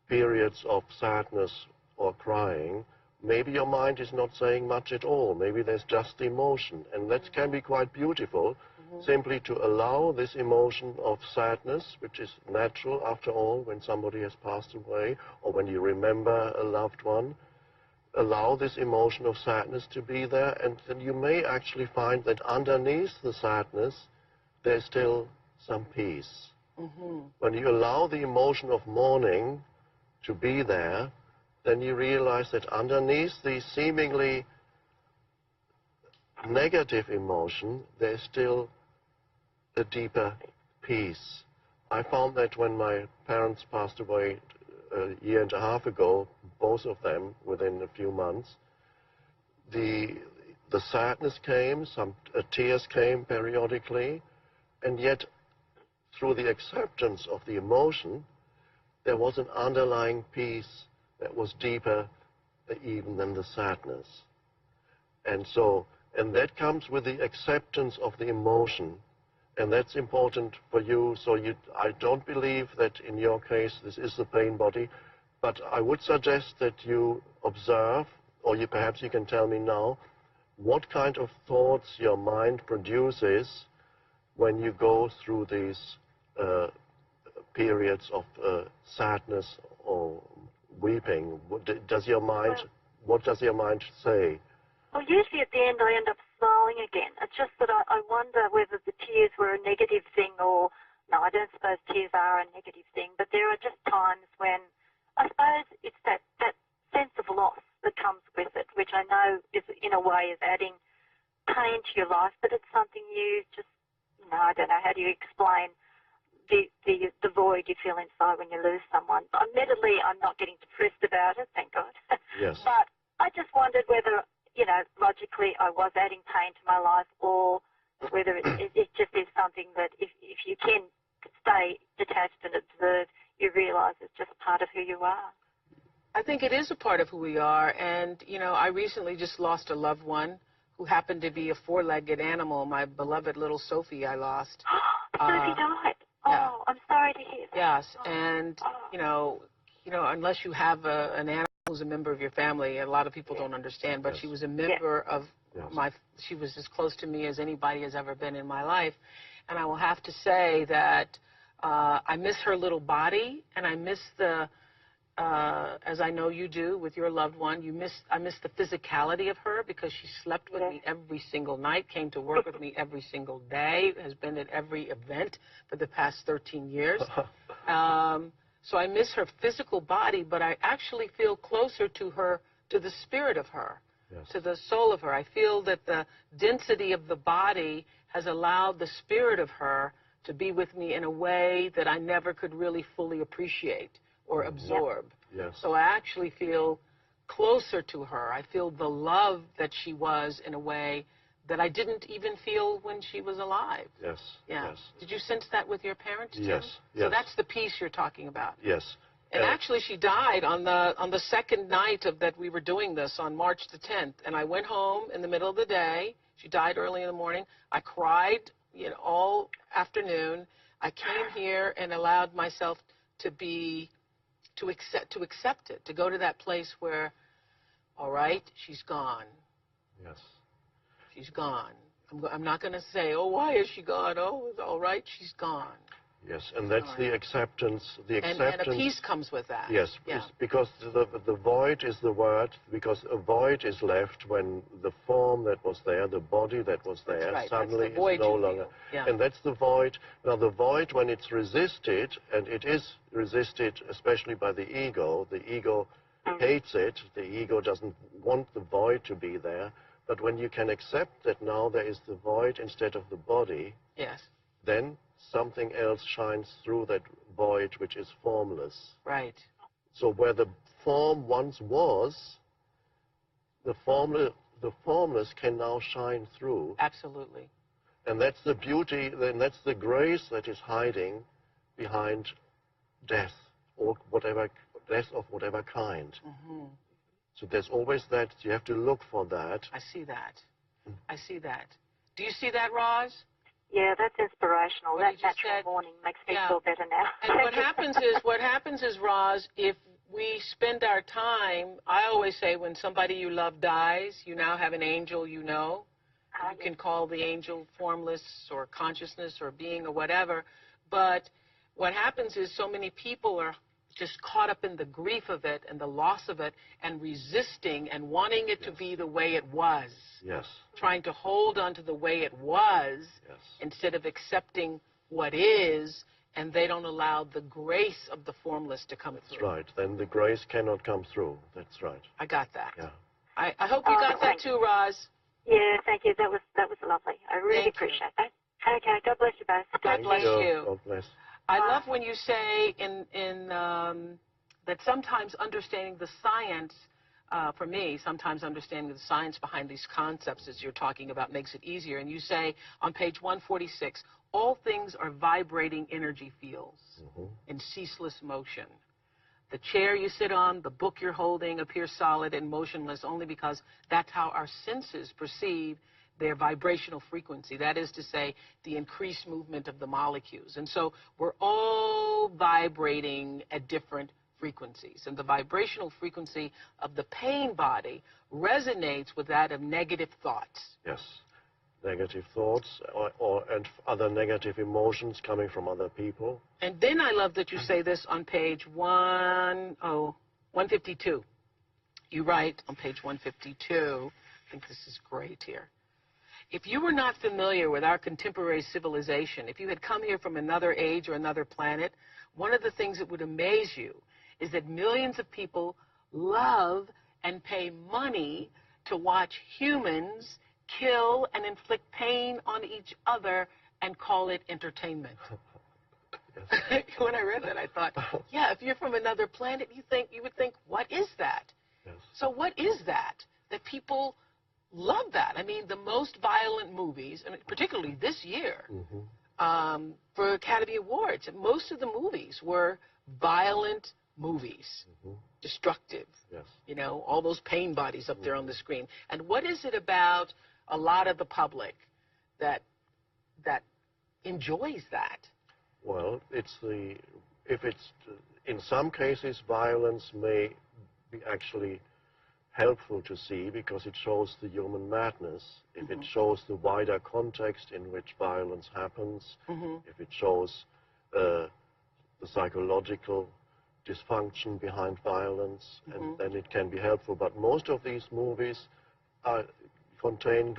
[SPEAKER 5] periods of sadness or crying. Maybe your mind is not saying much at all. Maybe there's just emotion, and that can be quite beautiful. Simply to allow this emotion of sadness, which is natural after all when somebody has passed away or when you remember a loved one, allow this emotion of sadness to be there, and then you may actually find that underneath the sadness there's still some peace. When you allow the emotion of mourning to be there, then you realize that underneath the seemingly negative emotion there's still a deeper peace. I found that when my parents passed away a year and a half ago, both of them within a few months, the sadness came, some tears came periodically, and yet through the acceptance of the emotion, there was an underlying peace that was deeper even than the sadness. And that comes with the acceptance of the emotion. And that's important for you. So I don't believe that in your case this is the pain body, but I would suggest that you observe, or perhaps you can tell me now, what kind of thoughts your mind produces when you go through these periods of sadness or weeping. What does your mind say?
[SPEAKER 7] Well, usually at the end I end up smiling again. It's just that I wonder whether the tears were a negative thing or... No, I don't suppose tears are a negative thing, but there are just times when I suppose it's that sense of loss that comes with it, which I know is in a way is adding pain to your life, but it's something you just... No, I don't know, how do you explain the void you feel inside when you lose someone? Admittedly, I'm not getting depressed about it, thank God.
[SPEAKER 5] Yes.
[SPEAKER 7] But I just wondered whether... you know, logically I was adding pain to my life, or whether it just is something that if you can stay detached and observe, you realise it's just part of who you are.
[SPEAKER 3] I think it is a part of who we are, and, you know, I recently just lost a loved one who happened to be a four-legged animal, my beloved little Sophie I lost.
[SPEAKER 7] Sophie died?
[SPEAKER 3] Yeah.
[SPEAKER 7] Oh, I'm sorry to hear that.
[SPEAKER 3] Yes, and, you know, unless you have an animal who's a member of your family, a lot of people don't understand, but she was a member of she was as close to me as anybody has ever been in my life. And I will have to say that I miss her little body, and I miss as I know you do with your loved one, I miss the physicality of her, because she slept with me every single night, came to work with me every single day, has been at every event for the past 13 years. So I miss her physical body, but I actually feel closer to her, to the spirit of her, to the soul of her. I feel that the density of the body has allowed the spirit of her to be with me in a way that I never could really fully appreciate or absorb. So I actually feel closer to her. I feel the love that she was in a way that I didn't even feel when she was alive. Did you sense that with your parents too? So that's the peace you're talking about. And actually she died on the second night that we were doing this, on March the 10th. And I went home in the middle of the day. She died early in the morning. I cried, you know, all afternoon. I came here and allowed myself to accept it, to go to that place where, all right, she's gone. She's gone. I'm not going to say, oh, why is she gone? Oh, it's all right, she's gone.
[SPEAKER 5] And that's the acceptance.
[SPEAKER 3] And a peace comes with that.
[SPEAKER 5] Because the void is the word, because a void is left when the form that was there, the body that was there, suddenly is no longer. And that's the void. Now, the void, when it's resisted, and it is resisted especially by the ego hates it. The ego doesn't want the void to be there. But when you can accept that now there is the void instead of the body,
[SPEAKER 3] Yes.
[SPEAKER 5] then something else shines through that void, which is formless.
[SPEAKER 3] Right.
[SPEAKER 5] So where the form once was, the formless can now shine through.
[SPEAKER 3] Absolutely.
[SPEAKER 5] And that's the beauty, then that's the grace that is hiding behind death, or whatever, death of whatever kind.
[SPEAKER 3] Mm-hmm.
[SPEAKER 5] So there's always that, you have to look for that.
[SPEAKER 3] I see that. I see that. Do you see that, Roz?
[SPEAKER 7] Yeah, that's inspirational.
[SPEAKER 3] What
[SPEAKER 7] That
[SPEAKER 3] you just
[SPEAKER 7] natural
[SPEAKER 3] said.
[SPEAKER 7] morning makes me
[SPEAKER 3] Yeah.
[SPEAKER 7] feel better now.
[SPEAKER 3] And what happens is, Roz, if we spend our time, I always say when somebody you love dies, you now have an angel you know. You can call the angel formless or consciousness or being or whatever. But what happens is so many people are just caught up in the grief of it and the loss of it and resisting and wanting it to be the way it was.
[SPEAKER 5] Yes.
[SPEAKER 3] Trying to hold on to the way it was instead of accepting what is, and they don't allow the grace of the formless to come through.
[SPEAKER 5] That's right. Then the grace cannot come through. That's right.
[SPEAKER 3] I got that.
[SPEAKER 5] Yeah.
[SPEAKER 3] I hope you got that too, Roz.
[SPEAKER 7] Yeah, thank you. That was lovely. I really appreciate that. Okay, God bless you both.
[SPEAKER 3] God bless you.
[SPEAKER 5] God bless.
[SPEAKER 3] I love when you say that sometimes understanding the science, for me, sometimes understanding the science behind these concepts, as you're talking about, makes it easier. And you say on page 146, all things are vibrating energy fields in ceaseless motion. The chair you sit on, the book you're holding appears solid and motionless only because that's how our senses perceive their vibrational frequency. That is to say, the increased movement of the molecules. And so we're all vibrating at different frequencies. And the vibrational frequency of the pain body resonates with that of negative thoughts.
[SPEAKER 5] Yes. Negative thoughts and other negative emotions coming from other people.
[SPEAKER 3] And then I love that you say this on page 152. You write on page 152, I think this is great here. If you were not familiar with our contemporary civilization, if you had come here from another age or another planet, one of the things that would amaze you is that millions of people love and pay money to watch humans kill and inflict pain on each other and call it entertainment. When I read that, I thought, yeah, if you're from another planet, you would think, what is that?
[SPEAKER 5] Yes.
[SPEAKER 3] So what is that people love that? I mean, the most violent movies, and particularly this year, for Academy Awards, most of the movies were violent movies, destructive.
[SPEAKER 5] Yes.
[SPEAKER 3] You know, all those pain bodies up there on the screen. And what is it about a lot of the public that enjoys that?
[SPEAKER 5] Well, in some cases, violence may be actually helpful to see because it shows the human madness. If it shows the wider context in which violence happens, if it shows the psychological dysfunction behind violence, and then it can be helpful. But most of these movies contain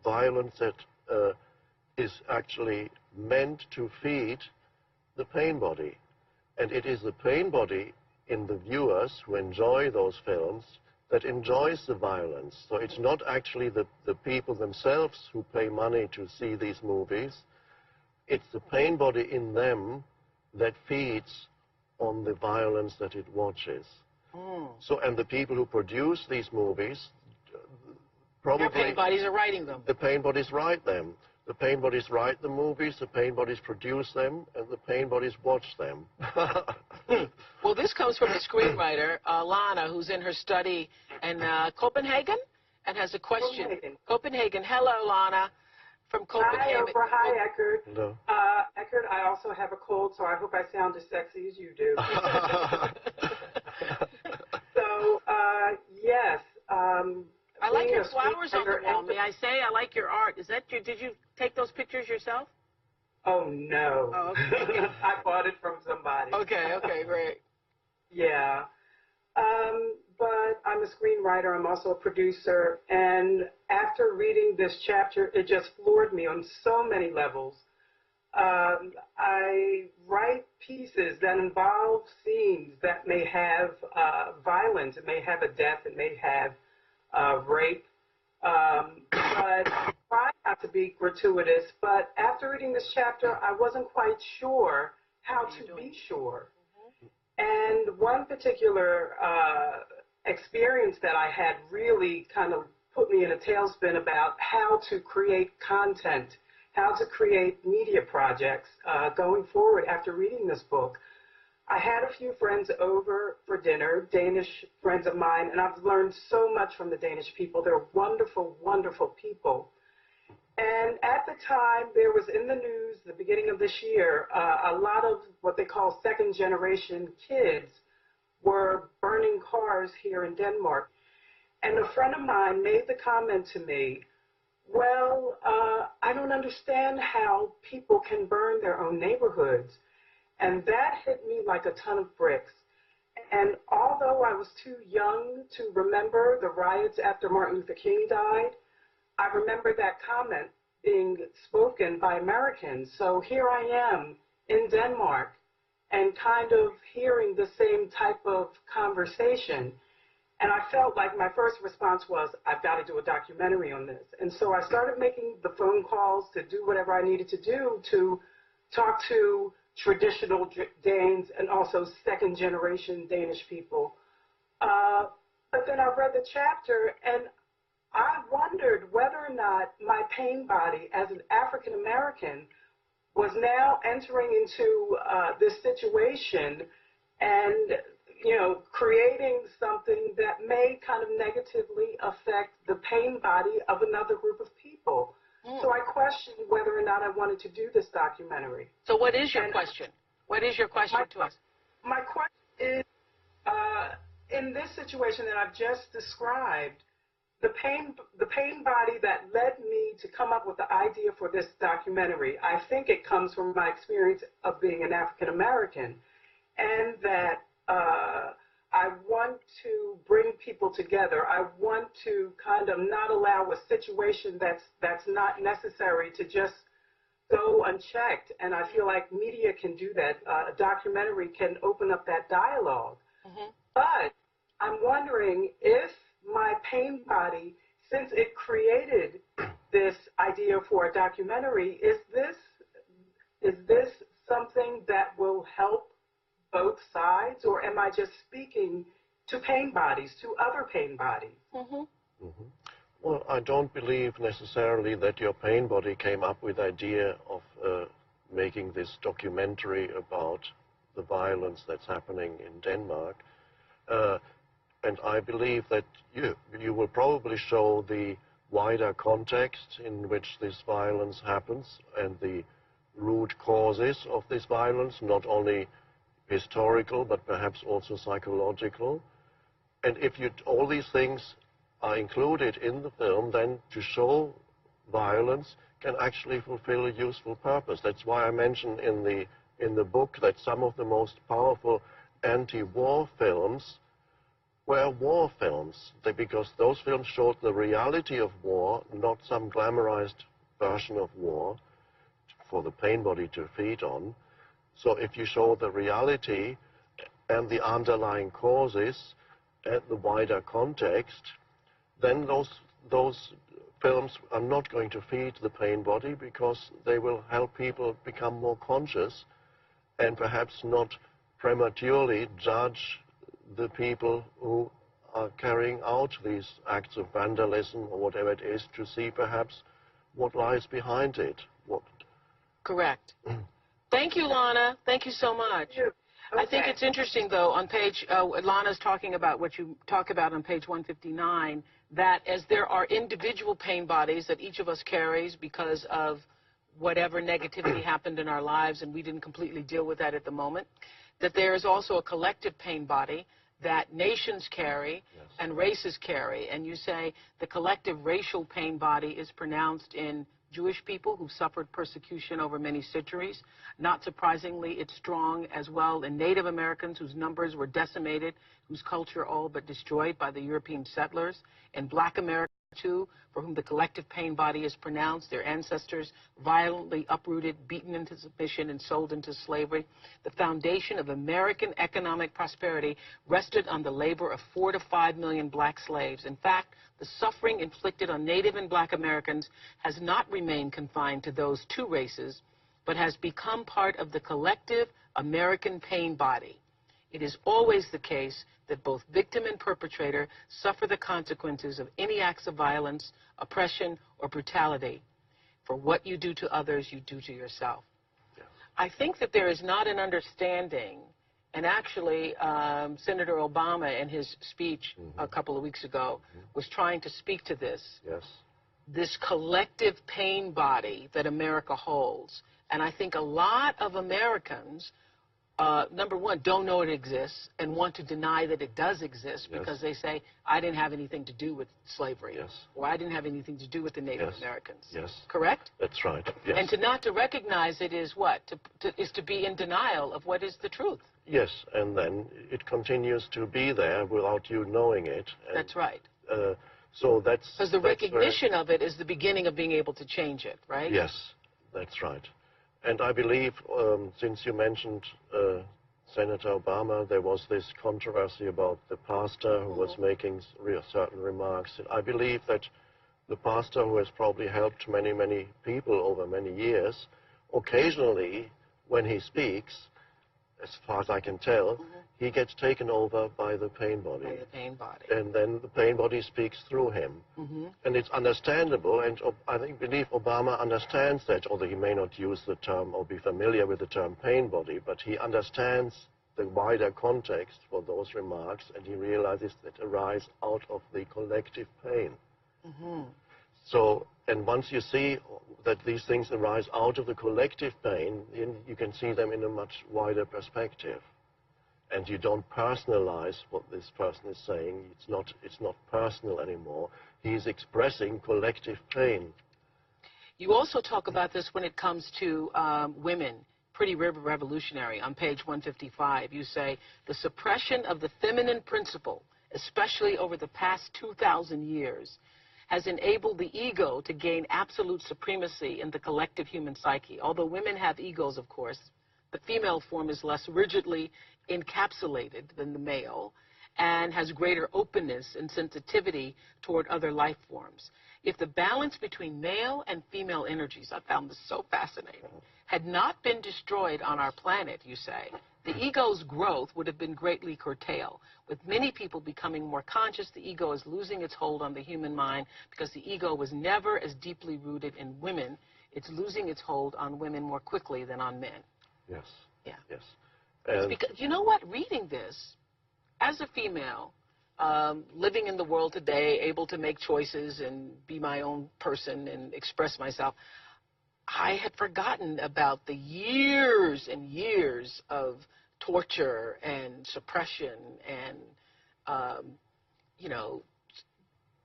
[SPEAKER 5] violence that is actually meant to feed the pain body. And it is the pain body in the viewers who enjoy those films that enjoys the violence. So it's not actually the people themselves who pay money to see these movies. It's the pain body in them that feeds on the violence that it watches. So, and the people who produce these movies, probably...
[SPEAKER 3] Their pain bodies are writing them.
[SPEAKER 5] The pain bodies write them. The pain bodies write the movies, the pain bodies produce them, and the pain bodies watch them.
[SPEAKER 3] Well, this comes from a screenwriter, Lana, who's in her study in Copenhagen and has a question. Copenhagen. Hello, Lana, from Copenhagen.
[SPEAKER 8] Hi, Oprah. Hi, Eckhardt.
[SPEAKER 5] Hello.
[SPEAKER 8] Eckhardt, I also have a cold, so I hope I sound as sexy as you do. So, yes.
[SPEAKER 3] I like your flowers on the wall. May I say, I like your art. Is that did you take those pictures yourself?
[SPEAKER 8] Oh, no.
[SPEAKER 3] Oh, okay.
[SPEAKER 8] I bought it from somebody.
[SPEAKER 3] Okay, great.
[SPEAKER 8] Yeah. But I'm a screenwriter. I'm also a producer. And after reading this chapter, it just floored me on so many levels. I write pieces that involve scenes that may have violence, it may have a death, it may have rape, but I try not to be gratuitous. But after reading this chapter, I wasn't quite sure how to be sure. And one particular experience that I had really kind of put me in a tailspin about how to create content, how to create media projects going forward after reading this book. I had a few friends over for dinner, Danish friends of mine, and I've learned so much from the Danish people. They're wonderful, wonderful people. And at the time, there was in the news, the beginning of this year, a lot of what they call second-generation kids were burning cars here in Denmark. And a friend of mine made the comment to me, well, I don't understand how people can burn their own neighborhoods. And that hit me like a ton of bricks. And although I was too young to remember the riots after Martin Luther King died, I remember that comment being spoken by Americans. So here I am in Denmark and kind of hearing the same type of conversation. And I felt like my first response was, I've got to do a documentary on this. And so I started making the phone calls to do whatever I needed to do to talk to traditional Danes and also second-generation Danish people. But then I read the chapter, and I wondered whether or not my pain body as an African-American was now entering into this situation and, you know, creating something that may kind of negatively affect the pain body of another group of people. So I questioned whether or not I wanted to do this documentary.
[SPEAKER 3] So what is your question? What is your question to us?
[SPEAKER 8] My question is, in this situation that I've just described, the pain body that led me to come up with the idea for this documentary, I think it comes from my experience of being an African American, and that I want to bring people together. I want to kind of not allow a situation that's not necessary to just go unchecked. And I feel like media can do that. A documentary can open up that dialogue. But I'm wondering if my pain body, since it created this idea for a documentary, is this something that will help both sides, or am I just speaking to pain bodies, to other pain bodies?
[SPEAKER 5] Well, I don't believe necessarily that your pain body came up with the idea of making this documentary about the violence that's happening in Denmark. And I believe that you will probably show the wider context in which this violence happens and the root causes of this violence, not only historical, but perhaps also psychological. And if all these things are included in the film, then to show violence can actually fulfill a useful purpose. That's why I mentioned in the book that some of the most powerful anti-war films were war films, because those films showed the reality of war, not some glamorized version of war for the pain body to feed on. So if you show the reality and the underlying causes and the wider context, then those films are not going to feed the pain body, because they will help people become more conscious and perhaps not prematurely judge the people who are carrying out these acts of vandalism or whatever it is, to see perhaps what lies behind it.
[SPEAKER 3] Correct. Thank you, Lana. Thank you so much.
[SPEAKER 8] Okay.
[SPEAKER 3] I think it's interesting, though, on page, Lana's talking about what you talk about on page 159, that as there are individual pain bodies that each of us carries because of whatever negativity happened in our lives, and we didn't completely deal with that at the moment, that there is also a collective pain body that nations carry and races carry. And you say the collective racial pain body is pronounced in Jewish people who suffered persecution over many centuries. Not surprisingly, it's strong as well in Native Americans whose numbers were decimated, whose culture all but destroyed by the European settlers, and Black Americans too, for whom the collective pain body is pronounced, their ancestors violently uprooted, beaten into submission, and sold into slavery. The foundation of American economic prosperity rested on the labor of 4 to 5 million black slaves. In fact, the suffering inflicted on Native and black Americans has not remained confined to those two races, but has become part of the collective American pain body. It is always the case that both victim and perpetrator suffer the consequences of any acts of violence, oppression, or brutality. For what you do to others, you do to yourself.
[SPEAKER 5] Yes.
[SPEAKER 3] I think that there is not an understanding, and actually Senator Obama in his speech a couple of weeks ago was trying to speak to this.
[SPEAKER 5] Yes.
[SPEAKER 3] This collective pain body that America holds. And I think a lot of Americans, number one, don't know it exists and want to deny that it does exist because they say, I didn't have anything to do with slavery.
[SPEAKER 5] Yes.
[SPEAKER 3] Or I didn't have anything to do with the Native Americans.
[SPEAKER 5] Yes.
[SPEAKER 3] Correct?
[SPEAKER 5] That's right. Yes.
[SPEAKER 3] And to not to recognize it is what? Is to be in denial of what is the truth.
[SPEAKER 5] Yes, and then it continues to be there without you knowing it. And,
[SPEAKER 3] that's right.
[SPEAKER 5] So that's...
[SPEAKER 3] Because the recognition of it is the beginning of being able to change it, right?
[SPEAKER 5] Yes, that's right. And I believe, since you mentioned Senator Obama, there was this controversy about the pastor who was making certain remarks. I believe that the pastor, who has probably helped many, many people over many years, occasionally, when he speaks, as far as I can tell, he gets taken over by the pain body.
[SPEAKER 3] By the pain body.
[SPEAKER 5] And then the pain body speaks through him. And it's understandable, and I believe Obama understands that, although he may not use the term or be familiar with the term pain body, but he understands the wider context for those remarks, and he realizes that arise out of the collective pain. So, and once you see that these things arise out of the collective pain, you can see them in a much wider perspective. And you don't personalize what this person is saying. It's not personal anymore. He's expressing collective pain.
[SPEAKER 3] You also talk about this when it comes to women, pretty revolutionary. On page 155, you say, the suppression of the feminine principle, especially over the past 2,000 years, has enabled the ego to gain absolute supremacy in the collective human psyche. Although women have egos, of course, the female form is less rigidly encapsulated than the male and has greater openness and sensitivity toward other life forms. If the balance between male and female energies, I found this so fascinating, had not been destroyed on our planet, you say, the ego's growth would have been greatly curtailed. With many people becoming more conscious, the ego is losing its hold on the human mind because the ego was never as deeply rooted in women. It's losing its hold on women more quickly than on men.
[SPEAKER 5] Yes.
[SPEAKER 3] Yeah.
[SPEAKER 5] Yes.
[SPEAKER 3] Because, you know what, reading this, as a female, living in the world today, able to make choices and be my own person and express myself, I had forgotten about the years and years of torture and suppression and,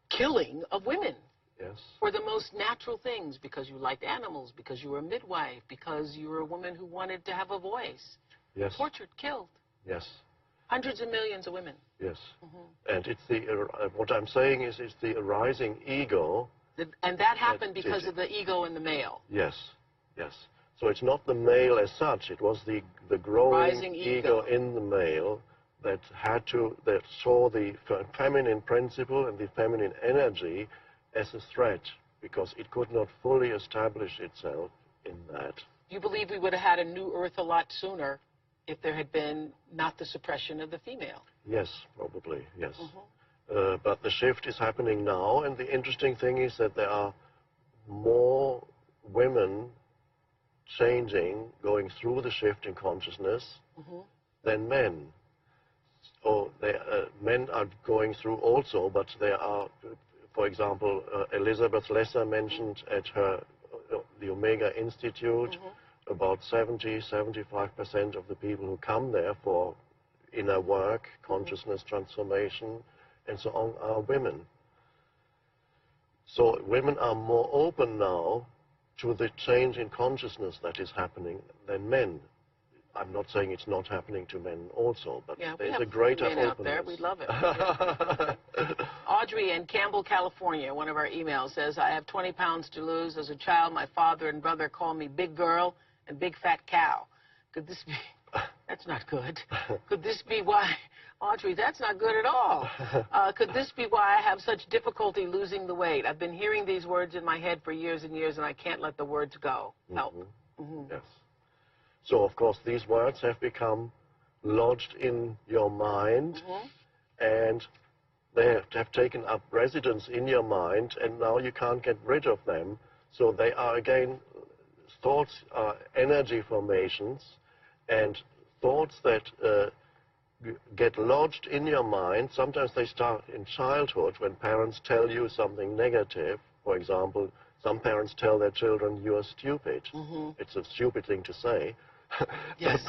[SPEAKER 3] killing of women.
[SPEAKER 5] Yes.
[SPEAKER 3] For the most natural things, because you liked animals, because you were a midwife, because you were a woman who wanted to have a voice.
[SPEAKER 5] Yes.
[SPEAKER 3] Tortured, killed.
[SPEAKER 5] Yes.
[SPEAKER 3] Hundreds of millions of women.
[SPEAKER 5] Yes. And it's what I'm saying is it's the arising ego.
[SPEAKER 3] And that happened because of the ego in the male.
[SPEAKER 5] Yes. Yes. So it's not the male as such. It was the growing ego in the male that saw the feminine principle and the feminine energy as a threat, because it could not fully establish itself in that.
[SPEAKER 3] You believe we would have had a new Earth a lot sooner if there had been not the suppression of the female?
[SPEAKER 5] Yes, probably, yes. But the shift is happening now, and the interesting thing is that there are more women changing, going through the shift in consciousness than men. So men are going through also, but there are, for example, Elizabeth Lesser mentioned at the Omega Institute, about 70–75% of the people who come there for inner work, consciousness transformation, and so on are women. So women are more open now to the change in consciousness that is happening than men. I'm not saying it's not happening to men also, but
[SPEAKER 3] yeah,
[SPEAKER 5] there's a greater
[SPEAKER 3] men
[SPEAKER 5] openness.
[SPEAKER 3] out there. We love it. Audrey in Campbell, California, one of our emails says, I have 20 pounds to lose. As a child, my father and brother called me big girl and big fat cow. Could this be... That's not good. Could this be why... Audrey, that's not good at all. Could this be why I have such difficulty losing the weight? I've been hearing these words in my head for years and years, and I can't let the words go. Help.
[SPEAKER 5] Yes. So, of course, these words have become lodged in your mind, and they have taken up residence in your mind, and now you can't get rid of them. So they are, again, thoughts are energy formations, and thoughts that get lodged in your mind. Sometimes they start in childhood when parents tell you something negative. For example, some parents tell their children, you are stupid. It's a stupid thing to say.
[SPEAKER 3] Yes.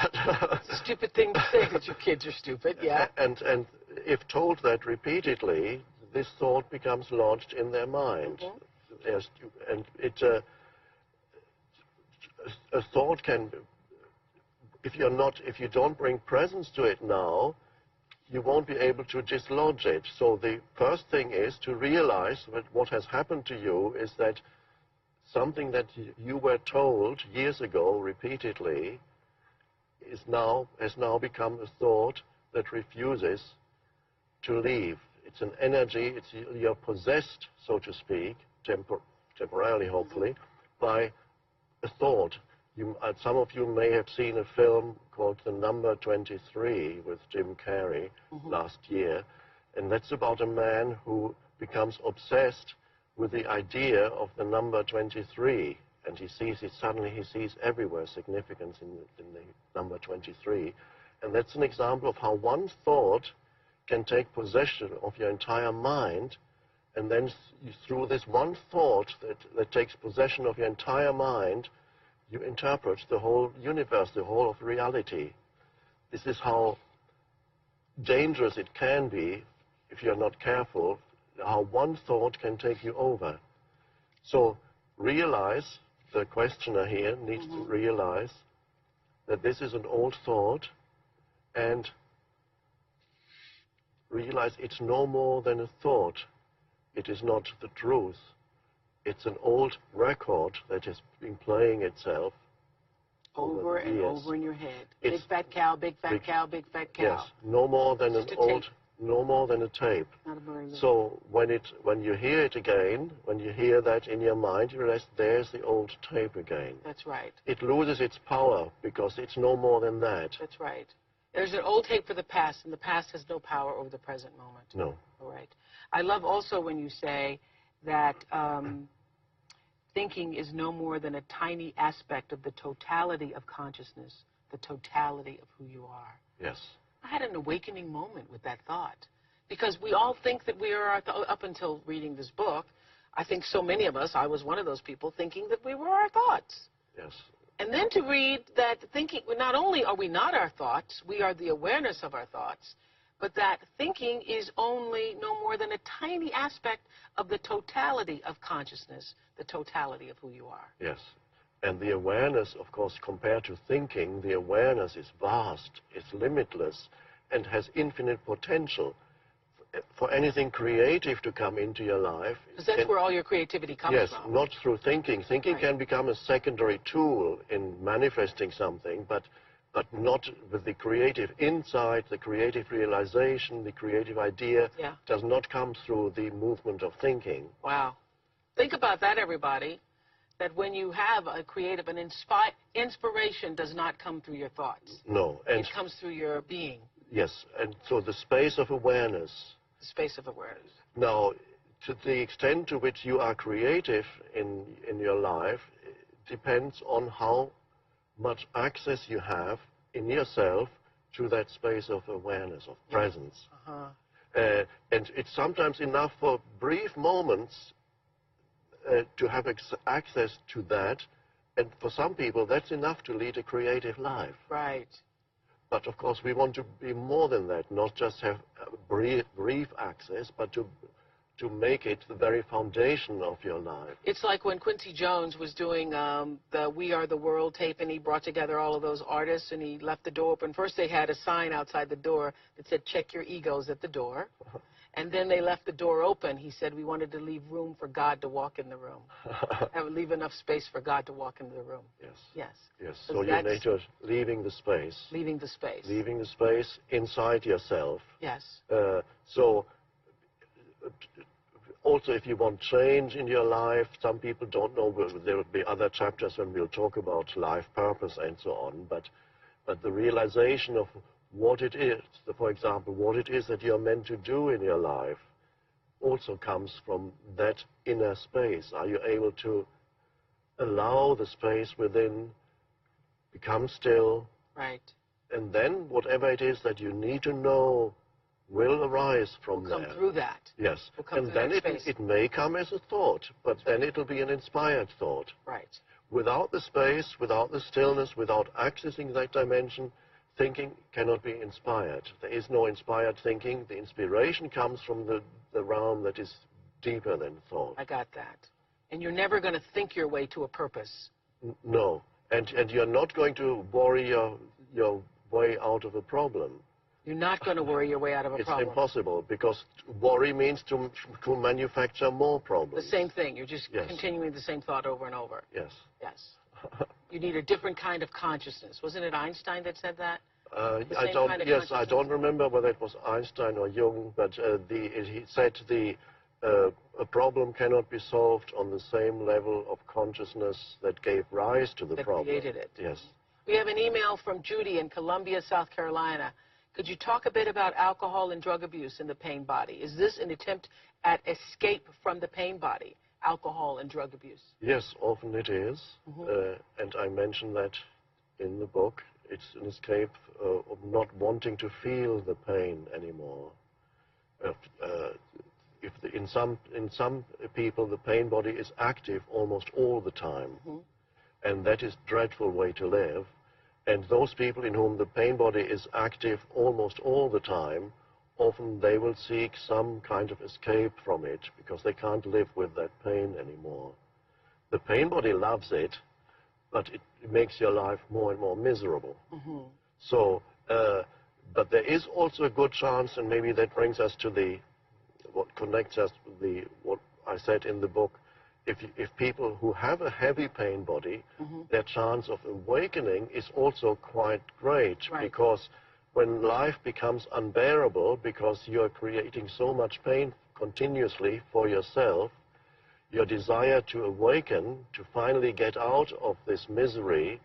[SPEAKER 3] Stupid thing to say that your kids are stupid, yeah.
[SPEAKER 5] And if told that repeatedly, this thought becomes lodged in their mind. Yes, and it, a thought can, if you don't bring presence to it now, you won't be able to dislodge it. So the first thing is to realize that what has happened to you is that something that you were told years ago repeatedly has now become a thought that refuses to leave. It's an energy, you're possessed, so to speak, temporarily hopefully, by a thought. Some of you may have seen a film called The Number 23 with Jim Carrey last year, and that's about a man who becomes obsessed with the idea of the number 23, and he sees it, suddenly he sees everywhere significance in the number 23. And that's an example of how one thought can take possession of your entire mind, and then through this one thought that takes possession of your entire mind, you interpret the whole universe, the whole of reality. This is how dangerous it can be if you're not careful, how one thought can take you over. So realize, the questioner here needs to realize that this is an old thought, and realize it's no more than a thought. It is not the truth. It's an old record that has been playing itself
[SPEAKER 3] over and over in your head. Big fat cow, big fat cow, big fat cow.
[SPEAKER 5] Yes, no more than no more than a tape.
[SPEAKER 3] Not a burden.
[SPEAKER 5] So when you hear it again, when you hear that in your mind, you realize there's the old tape again.
[SPEAKER 3] That's right.
[SPEAKER 5] It loses its power because it's no more than that.
[SPEAKER 3] That's right. There's an old tape for the past, and the past has no power over the present moment.
[SPEAKER 5] No.
[SPEAKER 3] All right. I love also when you say that thinking is no more than a tiny aspect of the totality of consciousness, the totality of who you are.
[SPEAKER 5] Yes.
[SPEAKER 3] I had an awakening moment with that thought, because we all think that we are, up until reading this book, I think so many of us, I was one of those people, thinking that we were our thoughts.
[SPEAKER 5] Yes.
[SPEAKER 3] And then to read that thinking, not only are we not our thoughts, we are the awareness of our thoughts, but that thinking is only no more than a tiny aspect of the totality of consciousness, the totality of who you are.
[SPEAKER 5] Yes. And the awareness, of course, compared to thinking, the awareness is vast, it's limitless, and has infinite potential for anything creative to come into your life.
[SPEAKER 3] Because that's where all your creativity comes from.
[SPEAKER 5] Yes, not through thinking. Thinking can become a secondary tool in manifesting something, but not with the creative insight, the creative realization, the creative idea does not come through the movement of thinking.
[SPEAKER 3] Wow. Think about that, everybody. That when you have a creative, inspiration does not come through your thoughts.
[SPEAKER 5] No. And
[SPEAKER 3] it comes through your being.
[SPEAKER 5] Yes, and so the space of awareness.
[SPEAKER 3] The space of awareness.
[SPEAKER 5] Now, to the extent to which you are creative in your life depends on how much access you have in yourself to that space of awareness, of presence. And it's sometimes enough for brief moments to have access to that, and for some people that's enough to lead a creative life.
[SPEAKER 3] Right.
[SPEAKER 5] But of course we want to be more than that, not just have brief access, but to to make it the very foundation of your life.
[SPEAKER 3] It's like when Quincy Jones was doing the We Are the World tape, and he brought together all of those artists, and he left the door open. First, they had a sign outside the door that said, "Check your egos at the door." And then they left the door open. He said, we wanted to leave room for God to walk in the room. Leave enough space for God to walk into the room.
[SPEAKER 5] Yes.
[SPEAKER 3] Yes.
[SPEAKER 5] Yes. So you need to leaving the space.
[SPEAKER 3] Leaving the space.
[SPEAKER 5] Leaving the space inside yourself.
[SPEAKER 3] Yes.
[SPEAKER 5] So also, if you want change in your life, some people don't know, there will be other chapters when we'll talk about life purpose and so on, but the realization of what it is, for example, what it is that you're meant to do in your life also comes from that inner space. Are you able to allow the space within, become still,
[SPEAKER 3] right,
[SPEAKER 5] and then whatever it is that you need to know will arise from
[SPEAKER 3] will come
[SPEAKER 5] there.
[SPEAKER 3] Through that.
[SPEAKER 5] Yes.
[SPEAKER 3] Will come
[SPEAKER 5] and then it may come as a thought, but then it'll be an inspired thought.
[SPEAKER 3] Right.
[SPEAKER 5] Without the space, without the stillness, without accessing that dimension, thinking cannot be inspired. There is no inspired thinking. The inspiration comes from the realm that is deeper than thought.
[SPEAKER 3] I got that. And you're never going to think your way to a purpose.
[SPEAKER 5] No. And you're not going to worry your way out of a problem.
[SPEAKER 3] You're not going to worry your way out of a problem.
[SPEAKER 5] It's impossible, because worry means to manufacture more problems.
[SPEAKER 3] The same thing. You're just continuing the same thought over and over.
[SPEAKER 5] Yes.
[SPEAKER 3] Yes. You need a different kind of consciousness. Wasn't it Einstein that said that?
[SPEAKER 5] I don't remember whether it was Einstein or Jung, but he said a problem cannot be solved on the same level of consciousness that gave rise to the problem.
[SPEAKER 3] That created it.
[SPEAKER 5] Yes.
[SPEAKER 3] We have an email from Judy in Columbia, South Carolina. Could you talk a bit about alcohol and drug abuse in the pain body? Is this an attempt at escape from the pain body, alcohol and drug abuse?
[SPEAKER 5] Yes, often it is. And I mention that in the book. It's an escape of not wanting to feel the pain anymore. In some people, the pain body is active almost all the time. And that is a dreadful way to live. And those people in whom the pain body is active almost all the time, often they will seek some kind of escape from it, because they can't live with that pain anymore. The pain body loves it, but it makes your life more and more miserable. So, but there is also a good chance, and maybe that brings us to what connects us with what I said in the book. If people who have a heavy pain body, their chance of awakening is also quite great, because when life becomes unbearable, because you're creating so much pain continuously for yourself, your desire to awaken, to finally get out of this misery,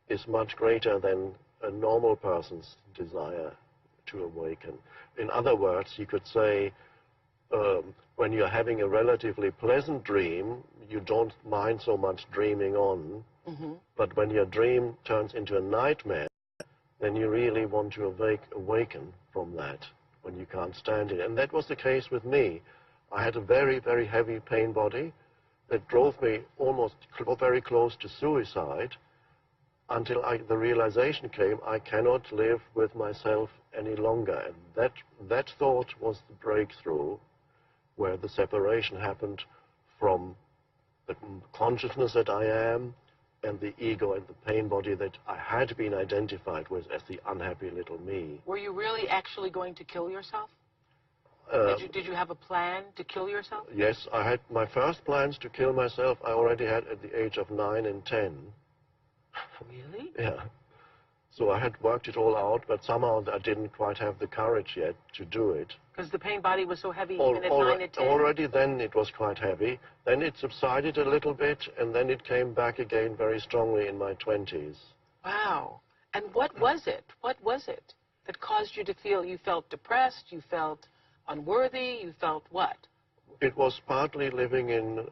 [SPEAKER 5] is much greater than a normal person's desire to awaken. In other words, you could say, when you're having a relatively pleasant dream, you don't mind so much dreaming on. But when your dream turns into a nightmare, then you really want to awaken from that, when you can't stand it. And that was the case with me. I had a very, very heavy pain body that drove me almost very close to suicide, until the realization came, I cannot live with myself any longer. And that thought was the breakthrough, where the separation happened from the consciousness that I am and the ego and the pain body that I had been identified with as the unhappy little me.
[SPEAKER 3] Were you really actually going to kill yourself? Did you have a plan to kill yourself?
[SPEAKER 5] Yes, I had my first plans to kill myself. I already had at the age of 9 and 10.
[SPEAKER 3] Really?
[SPEAKER 5] Yeah. So I had worked it all out, but somehow I didn't quite have the courage yet to do it.
[SPEAKER 3] Because the pain body was so heavy even at 9 and 10?
[SPEAKER 5] Already then it was quite heavy. Then it subsided a little bit, and then it came back again very strongly in my 20s.
[SPEAKER 3] Wow. And what was it? What was it that caused you to feel, you felt depressed, you felt unworthy, you felt what?
[SPEAKER 5] It was partly living in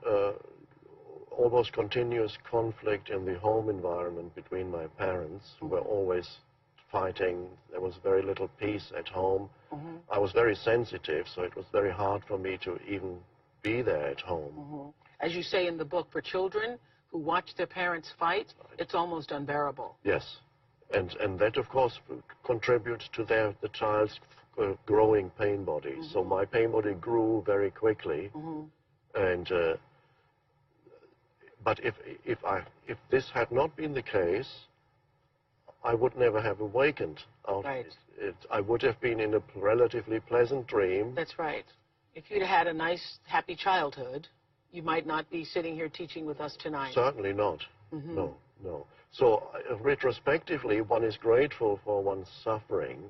[SPEAKER 5] almost continuous conflict in the home environment between my parents, who were always fighting. There was very little peace at home. I was very sensitive, so it was very hard for me to even be there at home.
[SPEAKER 3] As you say in the book, for children who watch their parents fight, it's almost unbearable.
[SPEAKER 5] Yes. And that, of course, contributes to the child's growing pain body. So my pain body grew very quickly, and but if this had not been the case, I would never have awakened out of it. I would have been in a relatively pleasant dream.
[SPEAKER 3] That's right. If you'd had a nice, happy childhood, you might not be sitting here teaching with us tonight.
[SPEAKER 5] Certainly not. No, no. So retrospectively, one is grateful for one's suffering,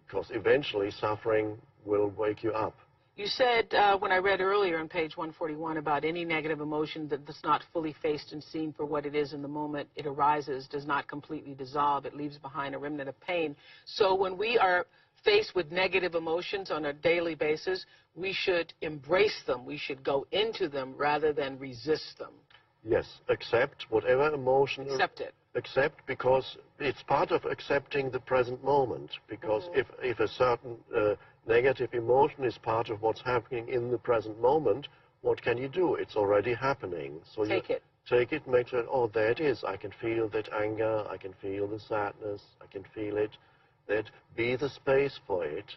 [SPEAKER 5] because eventually suffering will wake you up.
[SPEAKER 3] You said, when I read earlier on page 141, about any negative emotion that's not fully faced and seen for what it is in the moment it arises, does not completely dissolve, it leaves behind a remnant of pain. So when we are faced with negative emotions on a daily basis, we should embrace them. We should go into them rather than resist them.
[SPEAKER 5] Yes, accept whatever emotion.
[SPEAKER 3] Accept it.
[SPEAKER 5] Accept, because it's part of accepting the present moment. Because if a certain negative emotion is part of what's happening in the present moment, what can you do? It's already happening. So
[SPEAKER 3] take it.
[SPEAKER 5] Take it, make sure, oh, there it is. I can feel that anger. I can feel the sadness. I can feel it. That be the space for it.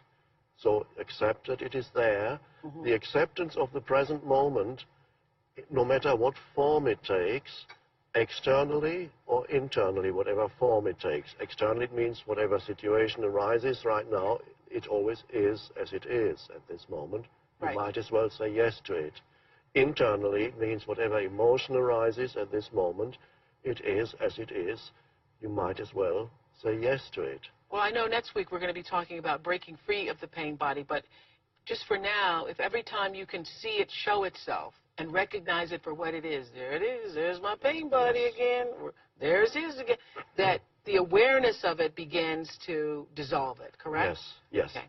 [SPEAKER 5] So accept that it is there. The acceptance of the present moment, no matter what form it takes, externally or internally, whatever form it takes. Externally, it means whatever situation arises right now, it always is as it is at this moment. You might as well say yes to it. Internally, it means whatever emotion arises at this moment, it is as it is. You might as well say yes to it.
[SPEAKER 3] Well, I know next week we're going to be talking about breaking free of the pain body, but just for now, if every time you can see it show itself and recognize it for what it is, there it is, there's my pain body again, there's his again, that the awareness of it begins to dissolve it, correct?
[SPEAKER 5] Yes, yes.
[SPEAKER 3] Okay.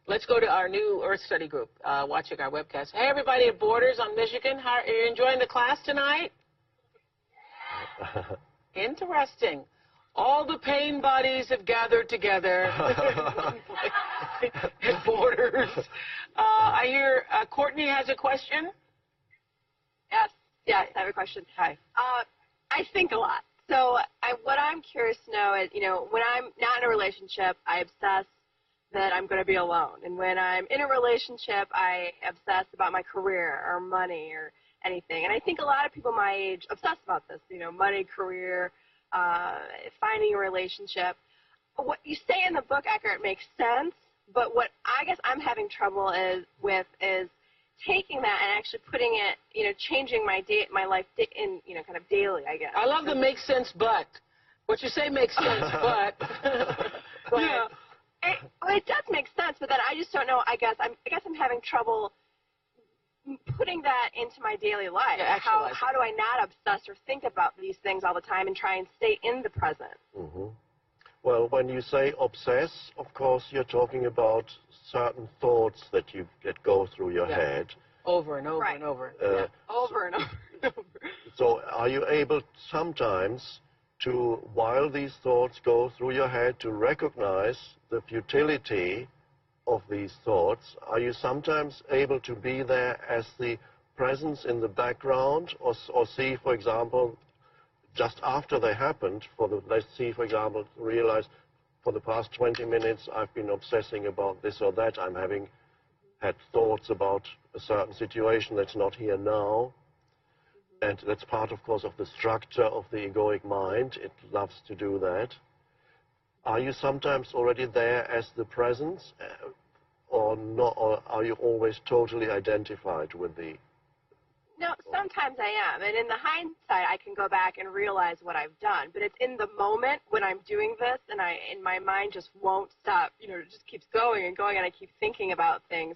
[SPEAKER 3] Let's go to our new Earth Study group watching our webcast. Hey, everybody at Borders on Michigan, how are you enjoying the class tonight? Interesting. All the pain bodies have gathered together at Borders. I hear Courtney has a question.
[SPEAKER 9] Yes, I have a question.
[SPEAKER 3] Hi.
[SPEAKER 9] I think a lot. So what I'm curious to know is, when I'm not in a relationship, I obsess that I'm going to be alone. And when I'm in a relationship, I obsess about my career or money or anything. And I think a lot of people my age obsess about this, money, career, finding a relationship. But what you say in the book, Eckhardt, makes sense. But what I guess I'm having trouble with is taking that and actually putting it, changing my life in, kind of daily, I guess.
[SPEAKER 3] I love the makes sense, but. What you say makes sense, but.
[SPEAKER 9] Yeah. It does make sense, but then I just don't know. I guess I'm having trouble putting that into my daily life.
[SPEAKER 3] Yeah,
[SPEAKER 9] how do I not obsess or think about these things all the time and try and stay in the present?
[SPEAKER 5] Well, when you say obsess, of course, you're talking about certain thoughts that go through your head.
[SPEAKER 3] Over and over and over.
[SPEAKER 9] Over and over.
[SPEAKER 5] So are you able sometimes to, while these thoughts go through your head, to recognize the futility of these thoughts? Are you sometimes able to be there as the presence in the background, or see, for example, just after they happened, let's see, for example, realize for the past 20 minutes I've been obsessing about this or that, I'm having had thoughts about a certain situation that's not here now, and that's part, of course, of the structure of the egoic mind. It loves to do that. Are you sometimes already there as the presence, or not, or are you always totally identified with the...
[SPEAKER 9] No, sometimes I am. And in the hindsight, I can go back and realize what I've done. But it's in the moment when I'm doing this, and my mind just won't stop. It just keeps going and going, and I keep thinking about things,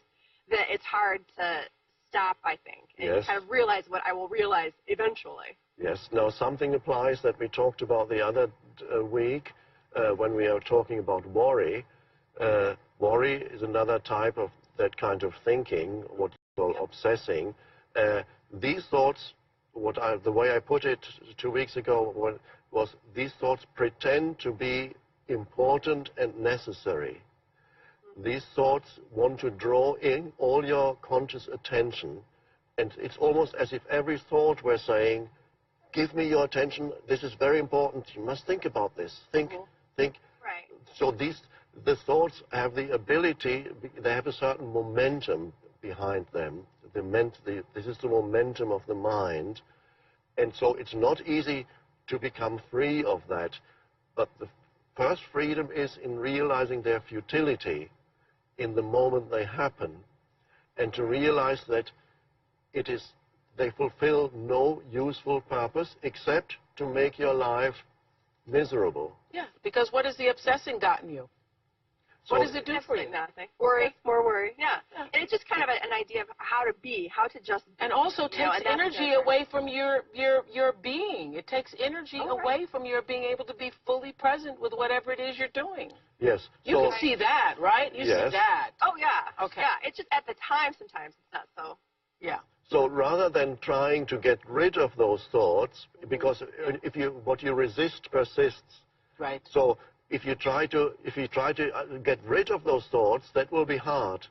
[SPEAKER 9] that it's hard to stop, I think, and kind of realize what I will realize eventually.
[SPEAKER 5] Yes. Now, something applies that we talked about the other week when we are talking about worry. Worry is another type of that kind of thinking, what you call obsessing. These thoughts, the way I put it 2 weeks ago was these thoughts pretend to be important and necessary. These thoughts want to draw in all your conscious attention, and it's almost as if every thought were saying, give me your attention, this is very important, you must think about this, think.
[SPEAKER 9] Right.
[SPEAKER 5] So these, The thoughts have the ability, they have a certain momentum behind them. This is the momentum of the mind. And so it's not easy to become free of that. But the first freedom is in realizing their futility in the moment they happen, and to realize that they fulfill no useful purpose except to make your life miserable.
[SPEAKER 3] Yeah, because what has the obsessing gotten you?
[SPEAKER 5] So
[SPEAKER 3] what does it do for you?
[SPEAKER 9] Nothing. Worry, more worry. Yeah. And it's just kind of an idea of how to be, how to just be.
[SPEAKER 3] And also takes energy away from your being. It takes energy away from your being able to be fully present with whatever it is you're doing.
[SPEAKER 5] Yes.
[SPEAKER 3] You can see that, right? You see that.
[SPEAKER 9] Oh, yeah.
[SPEAKER 3] Okay.
[SPEAKER 9] Yeah, it's just at the time sometimes it's not so.
[SPEAKER 3] Yeah.
[SPEAKER 5] So rather than trying to get rid of those thoughts, because what you resist persists.
[SPEAKER 3] Right.
[SPEAKER 5] So if you try to get rid of those thoughts, that will be hard.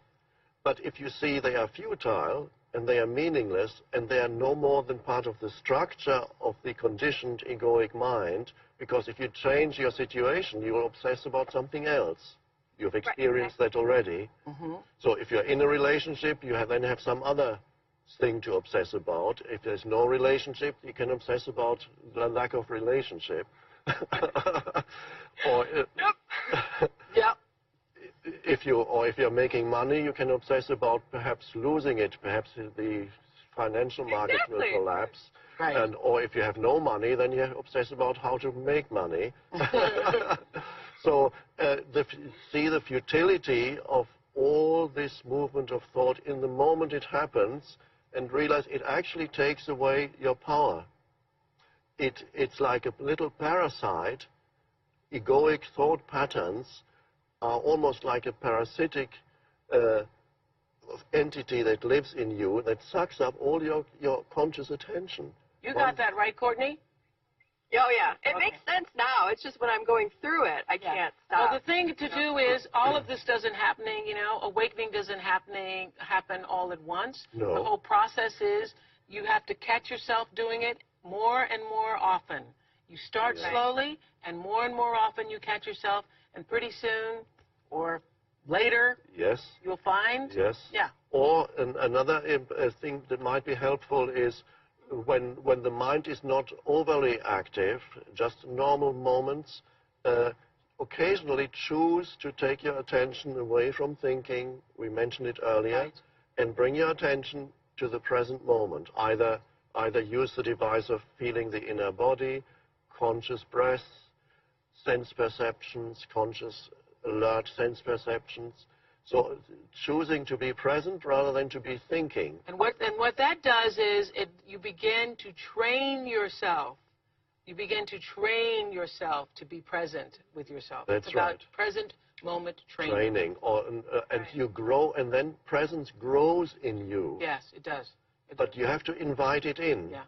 [SPEAKER 5] But if you see they are futile and they are meaningless and they are no more than part of the structure of the conditioned egoic mind, because if you change your situation, you will obsess about something else. You've experienced that already.
[SPEAKER 3] Mm-hmm.
[SPEAKER 5] So if you're in a relationship, you then have some other thing to obsess about. If there's no relationship, you can obsess about the lack of relationship. Or if you're making money, you can obsess about perhaps losing it. Perhaps the financial market will collapse.
[SPEAKER 3] Right.
[SPEAKER 5] Or if you have no money, then you obsess about how to make money. So see the futility of all this movement of thought in the moment it happens, and realize it actually takes away your power. It's like a little parasite. Egoic thought patterns are almost like a parasitic entity that lives in you that sucks up all your conscious attention.
[SPEAKER 3] You got that right, Courtney?
[SPEAKER 9] Oh, yeah. It makes sense now. It's just when I'm going through it, I can't stop.
[SPEAKER 3] Well, the thing to do is all of this doesn't awakening doesn't happen all at once.
[SPEAKER 5] No.
[SPEAKER 3] The whole process is you have to catch yourself doing it more and more often. You start slowly, and more often you catch yourself, and pretty soon or later you'll find.
[SPEAKER 5] Yes.
[SPEAKER 3] Yeah.
[SPEAKER 5] Or another thing that might be helpful is when the mind is not overly active, just normal moments, occasionally choose to take your attention away from thinking, we mentioned it earlier, and bring your attention to the present moment. Either use the device of feeling the inner body, conscious breath, sense perceptions, conscious alert sense perceptions. So choosing to be present rather than to be thinking.
[SPEAKER 3] And what that does is you begin to train yourself. You begin to train yourself to be present with yourself.
[SPEAKER 5] That's
[SPEAKER 3] it's about
[SPEAKER 5] right.
[SPEAKER 3] Present moment training.
[SPEAKER 5] And you grow, and then presence grows in you.
[SPEAKER 3] Yes, it does.
[SPEAKER 5] But you have to invite it in.
[SPEAKER 3] Yeah.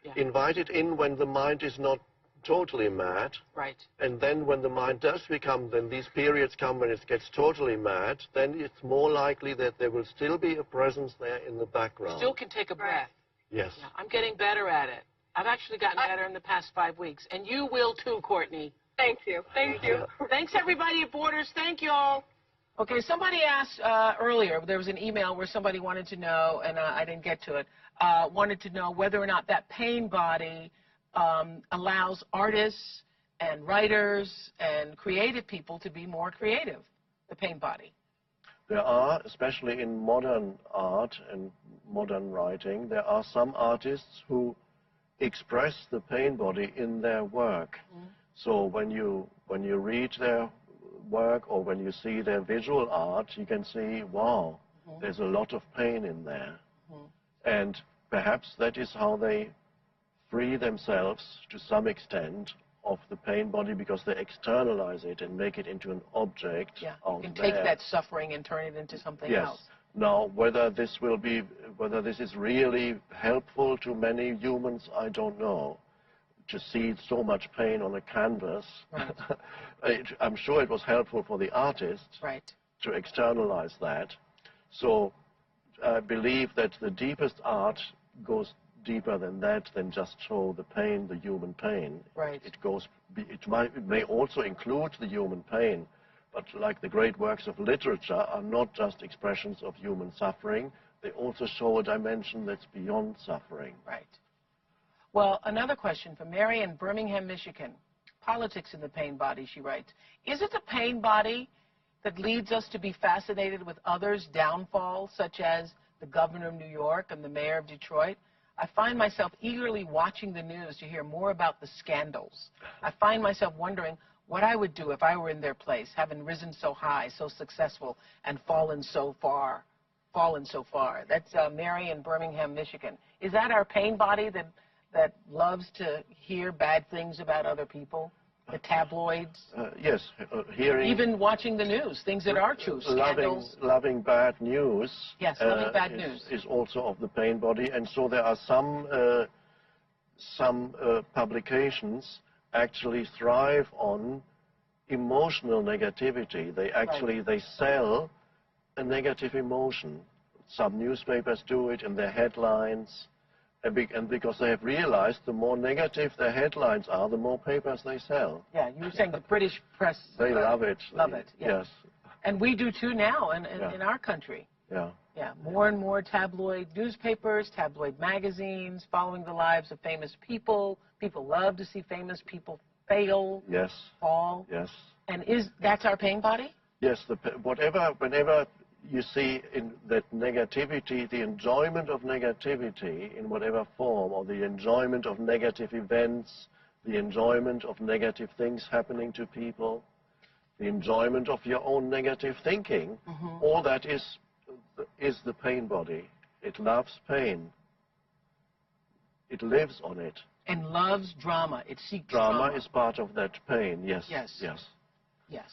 [SPEAKER 3] Yeah.
[SPEAKER 5] Invite it in when the mind is not totally mad.
[SPEAKER 3] Right.
[SPEAKER 5] And then when the mind does become, then these periods come when it gets totally mad, then it's more likely that there will still be a presence there in the background.
[SPEAKER 3] Still can take a breath.
[SPEAKER 5] Yes.
[SPEAKER 3] Yeah, I'm getting better at it. I've actually gotten better in the past 5 weeks. And you will too, Courtney.
[SPEAKER 9] Thank you. Thank you.
[SPEAKER 3] Thanks, everybody at Borders. Thank you all. Okay, somebody asked earlier, there was an email where somebody wanted to know, and I didn't get to it, wanted to know whether or not that pain body allows artists and writers and creative people to be more creative, the pain body.
[SPEAKER 5] There are, especially in modern art and modern writing, there are some artists who express the pain body in their work. Mm. So when you read their work or when you see their visual art, you can see, wow, there's a lot of pain in there. And perhaps that is how they free themselves to some extent of the pain body, because they externalize it and make it into an object.
[SPEAKER 3] Yeah, you can take that suffering and turn it into something else.
[SPEAKER 5] Now, whether this is really helpful to many humans, I don't know. To see so much pain on a canvas, I'm sure it was helpful for the artist to externalize that. So I believe that the deepest art goes deeper than that, than just show the pain, the human pain.
[SPEAKER 3] Right.
[SPEAKER 5] It may also include the human pain, But like the great works of literature are not just expressions of human suffering, they also show a dimension that's beyond suffering.
[SPEAKER 3] Right. Well, another question from Mary in Birmingham, Michigan. Politics in the pain body, she writes. Is it the pain body that leads us to be fascinated with others' downfalls, such as the governor of New York and the mayor of Detroit? I find myself eagerly watching the news to hear more about the scandals. I find myself wondering what I would do if I were in their place, having risen so high, so successful, and fallen so far. That's Mary in Birmingham, Michigan. Is that our pain body that loves to hear bad things about other people? The tabloids?
[SPEAKER 5] Yes, hearing...
[SPEAKER 3] Even watching the news, things that are true, scandals.
[SPEAKER 5] Loving bad news.
[SPEAKER 3] Yes, loving bad news.
[SPEAKER 5] Is also of the pain body. And so there are some publications actually thrive on emotional negativity. They actually, they sell a negative emotion. Some newspapers do it in their headlines. And because they have realized the more negative their headlines are, the more papers they sell.
[SPEAKER 3] Yeah, you were saying the British press...
[SPEAKER 5] They love it.
[SPEAKER 3] Love it, yes. And we do too now in our country.
[SPEAKER 5] Yeah.
[SPEAKER 3] Yeah, more and more tabloid newspapers, tabloid magazines, following the lives of famous people. People love to see famous people fail,
[SPEAKER 5] yes,
[SPEAKER 3] fall.
[SPEAKER 5] Yes.
[SPEAKER 3] And that's our pain body?
[SPEAKER 5] Yes, whenever you see in that negativity, the enjoyment of negativity in whatever form, or the enjoyment of negative events, the enjoyment of negative things happening to people, the enjoyment of your own negative thinking, all that is the pain body. It loves pain. It lives on it.
[SPEAKER 3] And loves drama. It seeks
[SPEAKER 5] drama.
[SPEAKER 3] Drama
[SPEAKER 5] is part of that pain, yes.
[SPEAKER 3] Yes.
[SPEAKER 5] Yes.
[SPEAKER 3] Yes.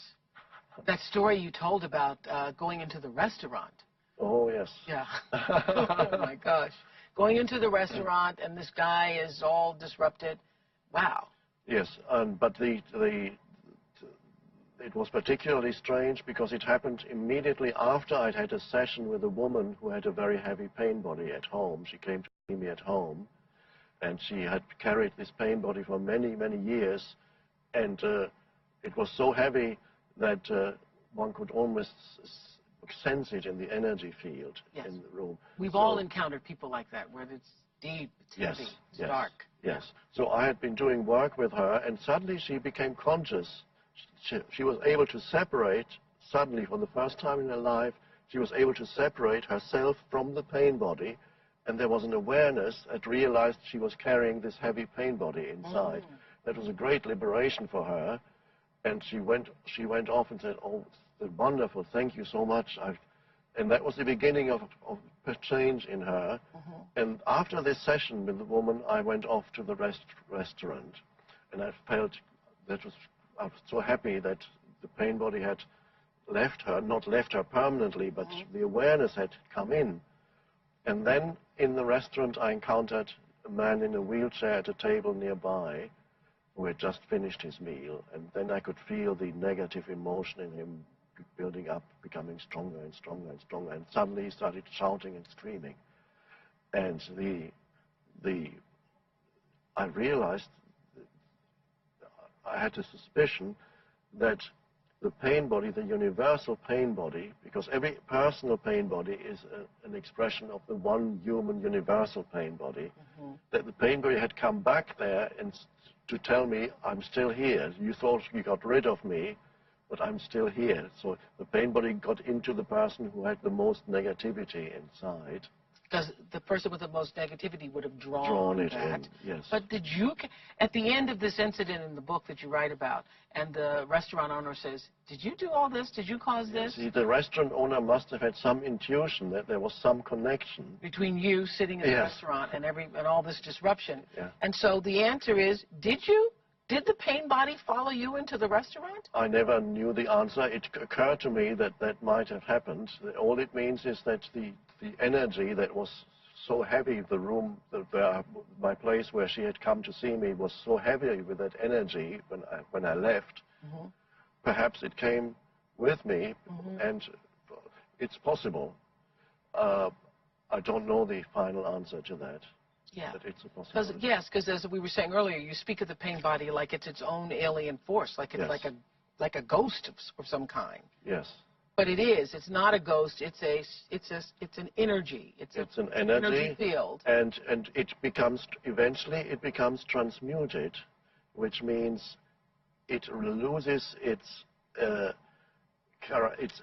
[SPEAKER 3] That story you told about going into the restaurant.
[SPEAKER 5] Oh, yes.
[SPEAKER 3] Yeah. Oh, my gosh. Going into the restaurant, and this guy is all disrupted. Wow.
[SPEAKER 5] Yes, but it was particularly strange because it happened immediately after I'd had a session with a woman who had a very heavy pain body at home. She came to see me at home, and she had carried this pain body for many, many years, and it was so heavy that one could almost sense it in the energy field in the room.
[SPEAKER 3] We've all encountered people like that, where it's deep, it's heavy, it's dark.
[SPEAKER 5] Yes. So I had been doing work with her, and suddenly she became conscious. She was able to separate, suddenly for the first time in her life, she was able to separate herself from the pain body, and there was an awareness that realized she was carrying this heavy pain body inside. That was a great liberation for her. And she went off and said, "Oh, wonderful, thank you so much." And that was the beginning of a change in her. And after this session with the woman, I went off to the restaurant. And I felt I was so happy that the pain body had left her, not left her permanently, but the awareness had come in. And then in the restaurant, I encountered a man in a wheelchair at a table nearby, who had just finished his meal, and then I could feel the negative emotion in him building up, becoming stronger and stronger and stronger, and suddenly he started shouting and screaming. And I realized, I had a suspicion that the pain body, the universal pain body, because every personal pain body is an expression of the one human universal pain body, that the pain body had come back there and to tell me, I'm still here. You thought you got rid of me, but I'm still here. So the pain body got into the person who had the most negativity inside.
[SPEAKER 3] Because the person with the most negativity would have drawn
[SPEAKER 5] it
[SPEAKER 3] that.
[SPEAKER 5] in, yes.
[SPEAKER 3] But did you, at the end of this incident in the book that you write about, and the restaurant owner says, did you do all this? Did you cause this?
[SPEAKER 5] See, the restaurant owner must have had some intuition that there was some connection
[SPEAKER 3] between you sitting in the restaurant and all this disruption.
[SPEAKER 5] Yeah.
[SPEAKER 3] And so the answer is, did the pain body follow you into the restaurant?
[SPEAKER 5] I never knew the answer. It occurred to me that that might have happened. All it means is that the energy that was so heavy, the room, my place where she had come to see me was so heavy with that energy when I left. Perhaps it came with me, and it's possible. I don't know the final answer to that.
[SPEAKER 3] Yeah.
[SPEAKER 5] But it's a possibility.
[SPEAKER 3] Yes, because as we were saying earlier, you speak of the pain body like it's its own alien force, like it's like like a ghost of some kind.
[SPEAKER 5] Yes.
[SPEAKER 3] But it is. It's not a ghost. It's an energy. It's an energy field.
[SPEAKER 5] And it becomes, eventually, it becomes transmuted, which means it loses its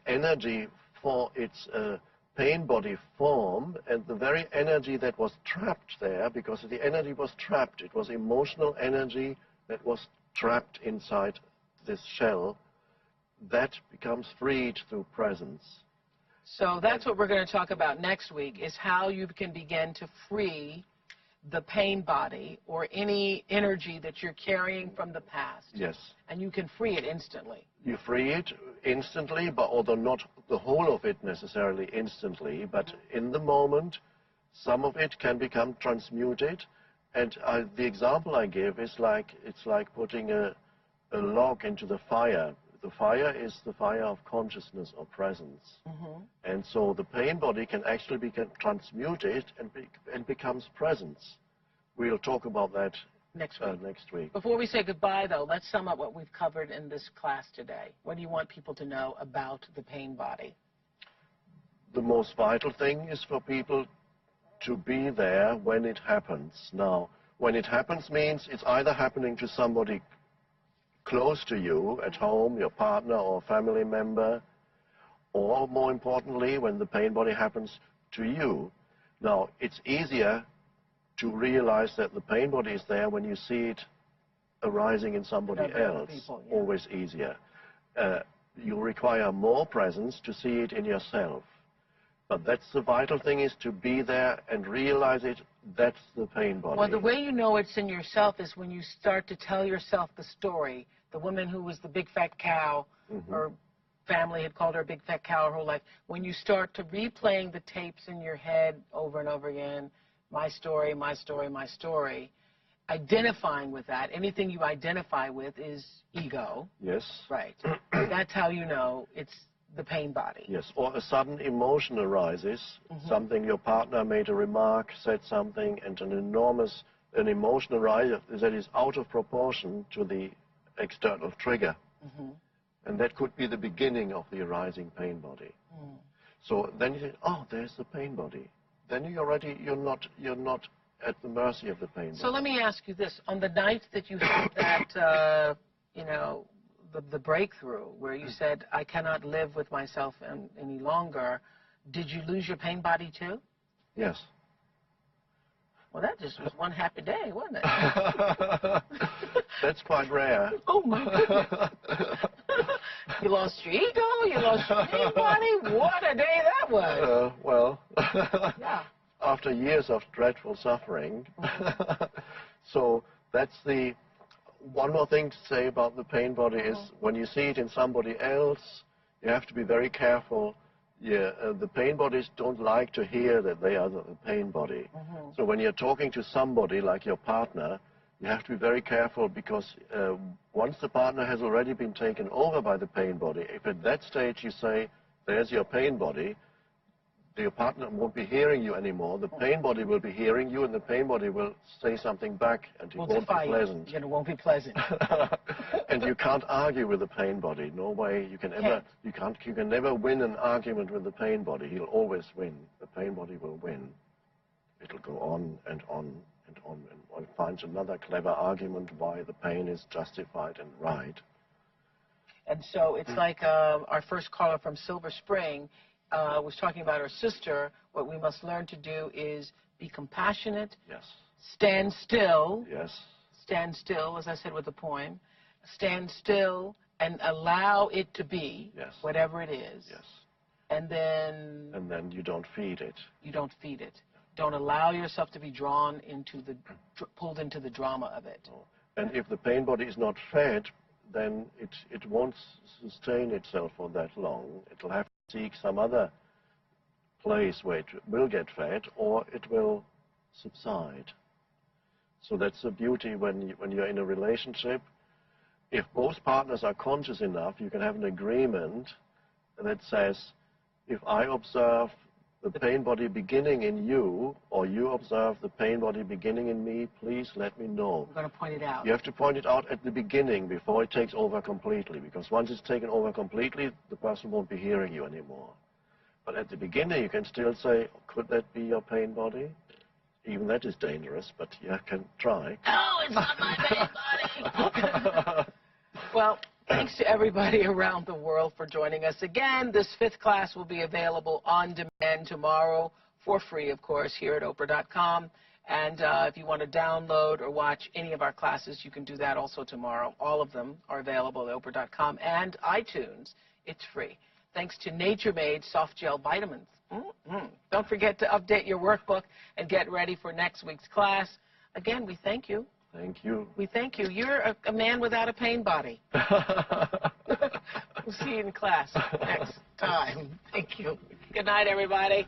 [SPEAKER 5] energy for its pain body form, and the very energy that was trapped there, because the energy was trapped, it was emotional energy that was trapped inside this shell, that becomes freed through presence.
[SPEAKER 3] So that's what we're going to talk about next week, is how you can begin to free the pain body or any energy that you're carrying from the past.
[SPEAKER 5] Yes.
[SPEAKER 3] And you can free it instantly.
[SPEAKER 5] You free it instantly, but although not the whole of it necessarily instantly, but in the moment, some of it can become transmuted. And the example I give is it's like putting a log into the fire. The fire is the fire of consciousness or presence. Mm-hmm. And so the pain body can actually become transmuted and becomes presence. We'll talk about that next week.
[SPEAKER 3] Before we say goodbye, though, let's sum up what we've covered in this class today. What do you want people to know about the pain body?
[SPEAKER 5] The most vital thing is for people to be there when it happens. Now, when it happens means it's either happening to somebody close to you at home, your partner or family member, or more importantly, when the pain body happens to you. Now, it's easier to realize that the pain body is there when you see it arising in somebody else. People, yeah. Always easier. You require more presence to see it in yourself. But that's the vital thing, is to be there and realize it. That's the pain body.
[SPEAKER 3] Well, the way you know it's in yourself is when you start to tell yourself the story. The woman who was the big fat cow, mm-hmm. her family had called her a big fat cow her whole life. When you start to replaying the tapes in your head over and over again, my story, my story, my story, identifying with that, anything you identify with is ego.
[SPEAKER 5] Yes.
[SPEAKER 3] Right. That's how you know it's the pain body.
[SPEAKER 5] Yes, or a sudden emotion arises, mm-hmm. something, your partner made a remark, said something, and an emotion arises that is out of proportion to the external trigger. Mm-hmm. And that could be the beginning of the arising pain body. Mm. So then you say, oh, there's the pain body. Then you're not at the mercy of the pain body.
[SPEAKER 3] So let me ask you this. On the night that you had that, the breakthrough, where you said, I cannot live with myself any longer, did you lose your pain body too?
[SPEAKER 5] Yes.
[SPEAKER 3] Well, that just was one happy day, wasn't it?
[SPEAKER 5] That's quite rare.
[SPEAKER 3] Oh, my goodness. You lost your ego, you lost your pain body. What a day that was.
[SPEAKER 5] Well,
[SPEAKER 3] yeah.
[SPEAKER 5] After years of dreadful suffering. So that's the... One more thing to say about the pain body is when you see it in somebody else, you have to be very careful. Yeah, the pain bodies don't like to hear that they are the pain body. Mm-hmm. So when you're talking to somebody like your partner, you have to be very careful, because once the partner has already been taken over by the pain body, if at that stage you say, there's your pain body, your partner won't be hearing you anymore. The pain body will be hearing you, and the pain body will say something back, and it won't be pleasant.
[SPEAKER 3] It won't be pleasant.
[SPEAKER 5] And you can't argue with the pain body. No way you can ever. You can never win an argument with the pain body. He'll always win. The pain body will win. It'll go on and on and on, and one finds another clever argument why the pain is justified and right.
[SPEAKER 3] And so it's like our first caller from Silver Spring was talking about her sister. What we must learn to do is be compassionate.
[SPEAKER 5] Yes.
[SPEAKER 3] Stand still.
[SPEAKER 5] Yes.
[SPEAKER 3] Stand still, as I said with the poem. Stand still and allow it to be.
[SPEAKER 5] Yes.
[SPEAKER 3] Whatever it is.
[SPEAKER 5] Yes.
[SPEAKER 3] And then...
[SPEAKER 5] And then you don't feed it.
[SPEAKER 3] You don't feed it. Don't allow yourself to be drawn into pulled into the drama of it.
[SPEAKER 5] Oh. And if the pain body is not fed, then it won't sustain itself for that long. It'll have to seek some other place where it will get fed, or it will subside. So that's the beauty when you're in a relationship. If both partners are conscious enough, you can have an agreement that says, if I observe the pain body beginning in you, or you observe the pain body beginning in me, please let me know.
[SPEAKER 3] I'm going to point it out.
[SPEAKER 5] You have to point it out at the beginning before it takes over completely, because once it's taken over completely, the person won't be hearing you anymore. But at the beginning, you can still say, could that be your pain body? Even that is dangerous, but you can try.
[SPEAKER 3] No, it's not my pain body. Well, thanks to everybody around the world for joining us again. This 5th class will be available on demand tomorrow for free, of course, here at oprah.com. And if you want to download or watch any of our classes, you can do that also tomorrow. All of them are available at oprah.com and iTunes. It's free. Thanks to Nature Made Soft Gel Vitamins. Don't forget to update your workbook and get ready for next week's class. Again, we thank you.
[SPEAKER 5] Thank you.
[SPEAKER 3] We thank you. You're a man without a pain body. We'll see you in class next time. Thank you. Good night, everybody.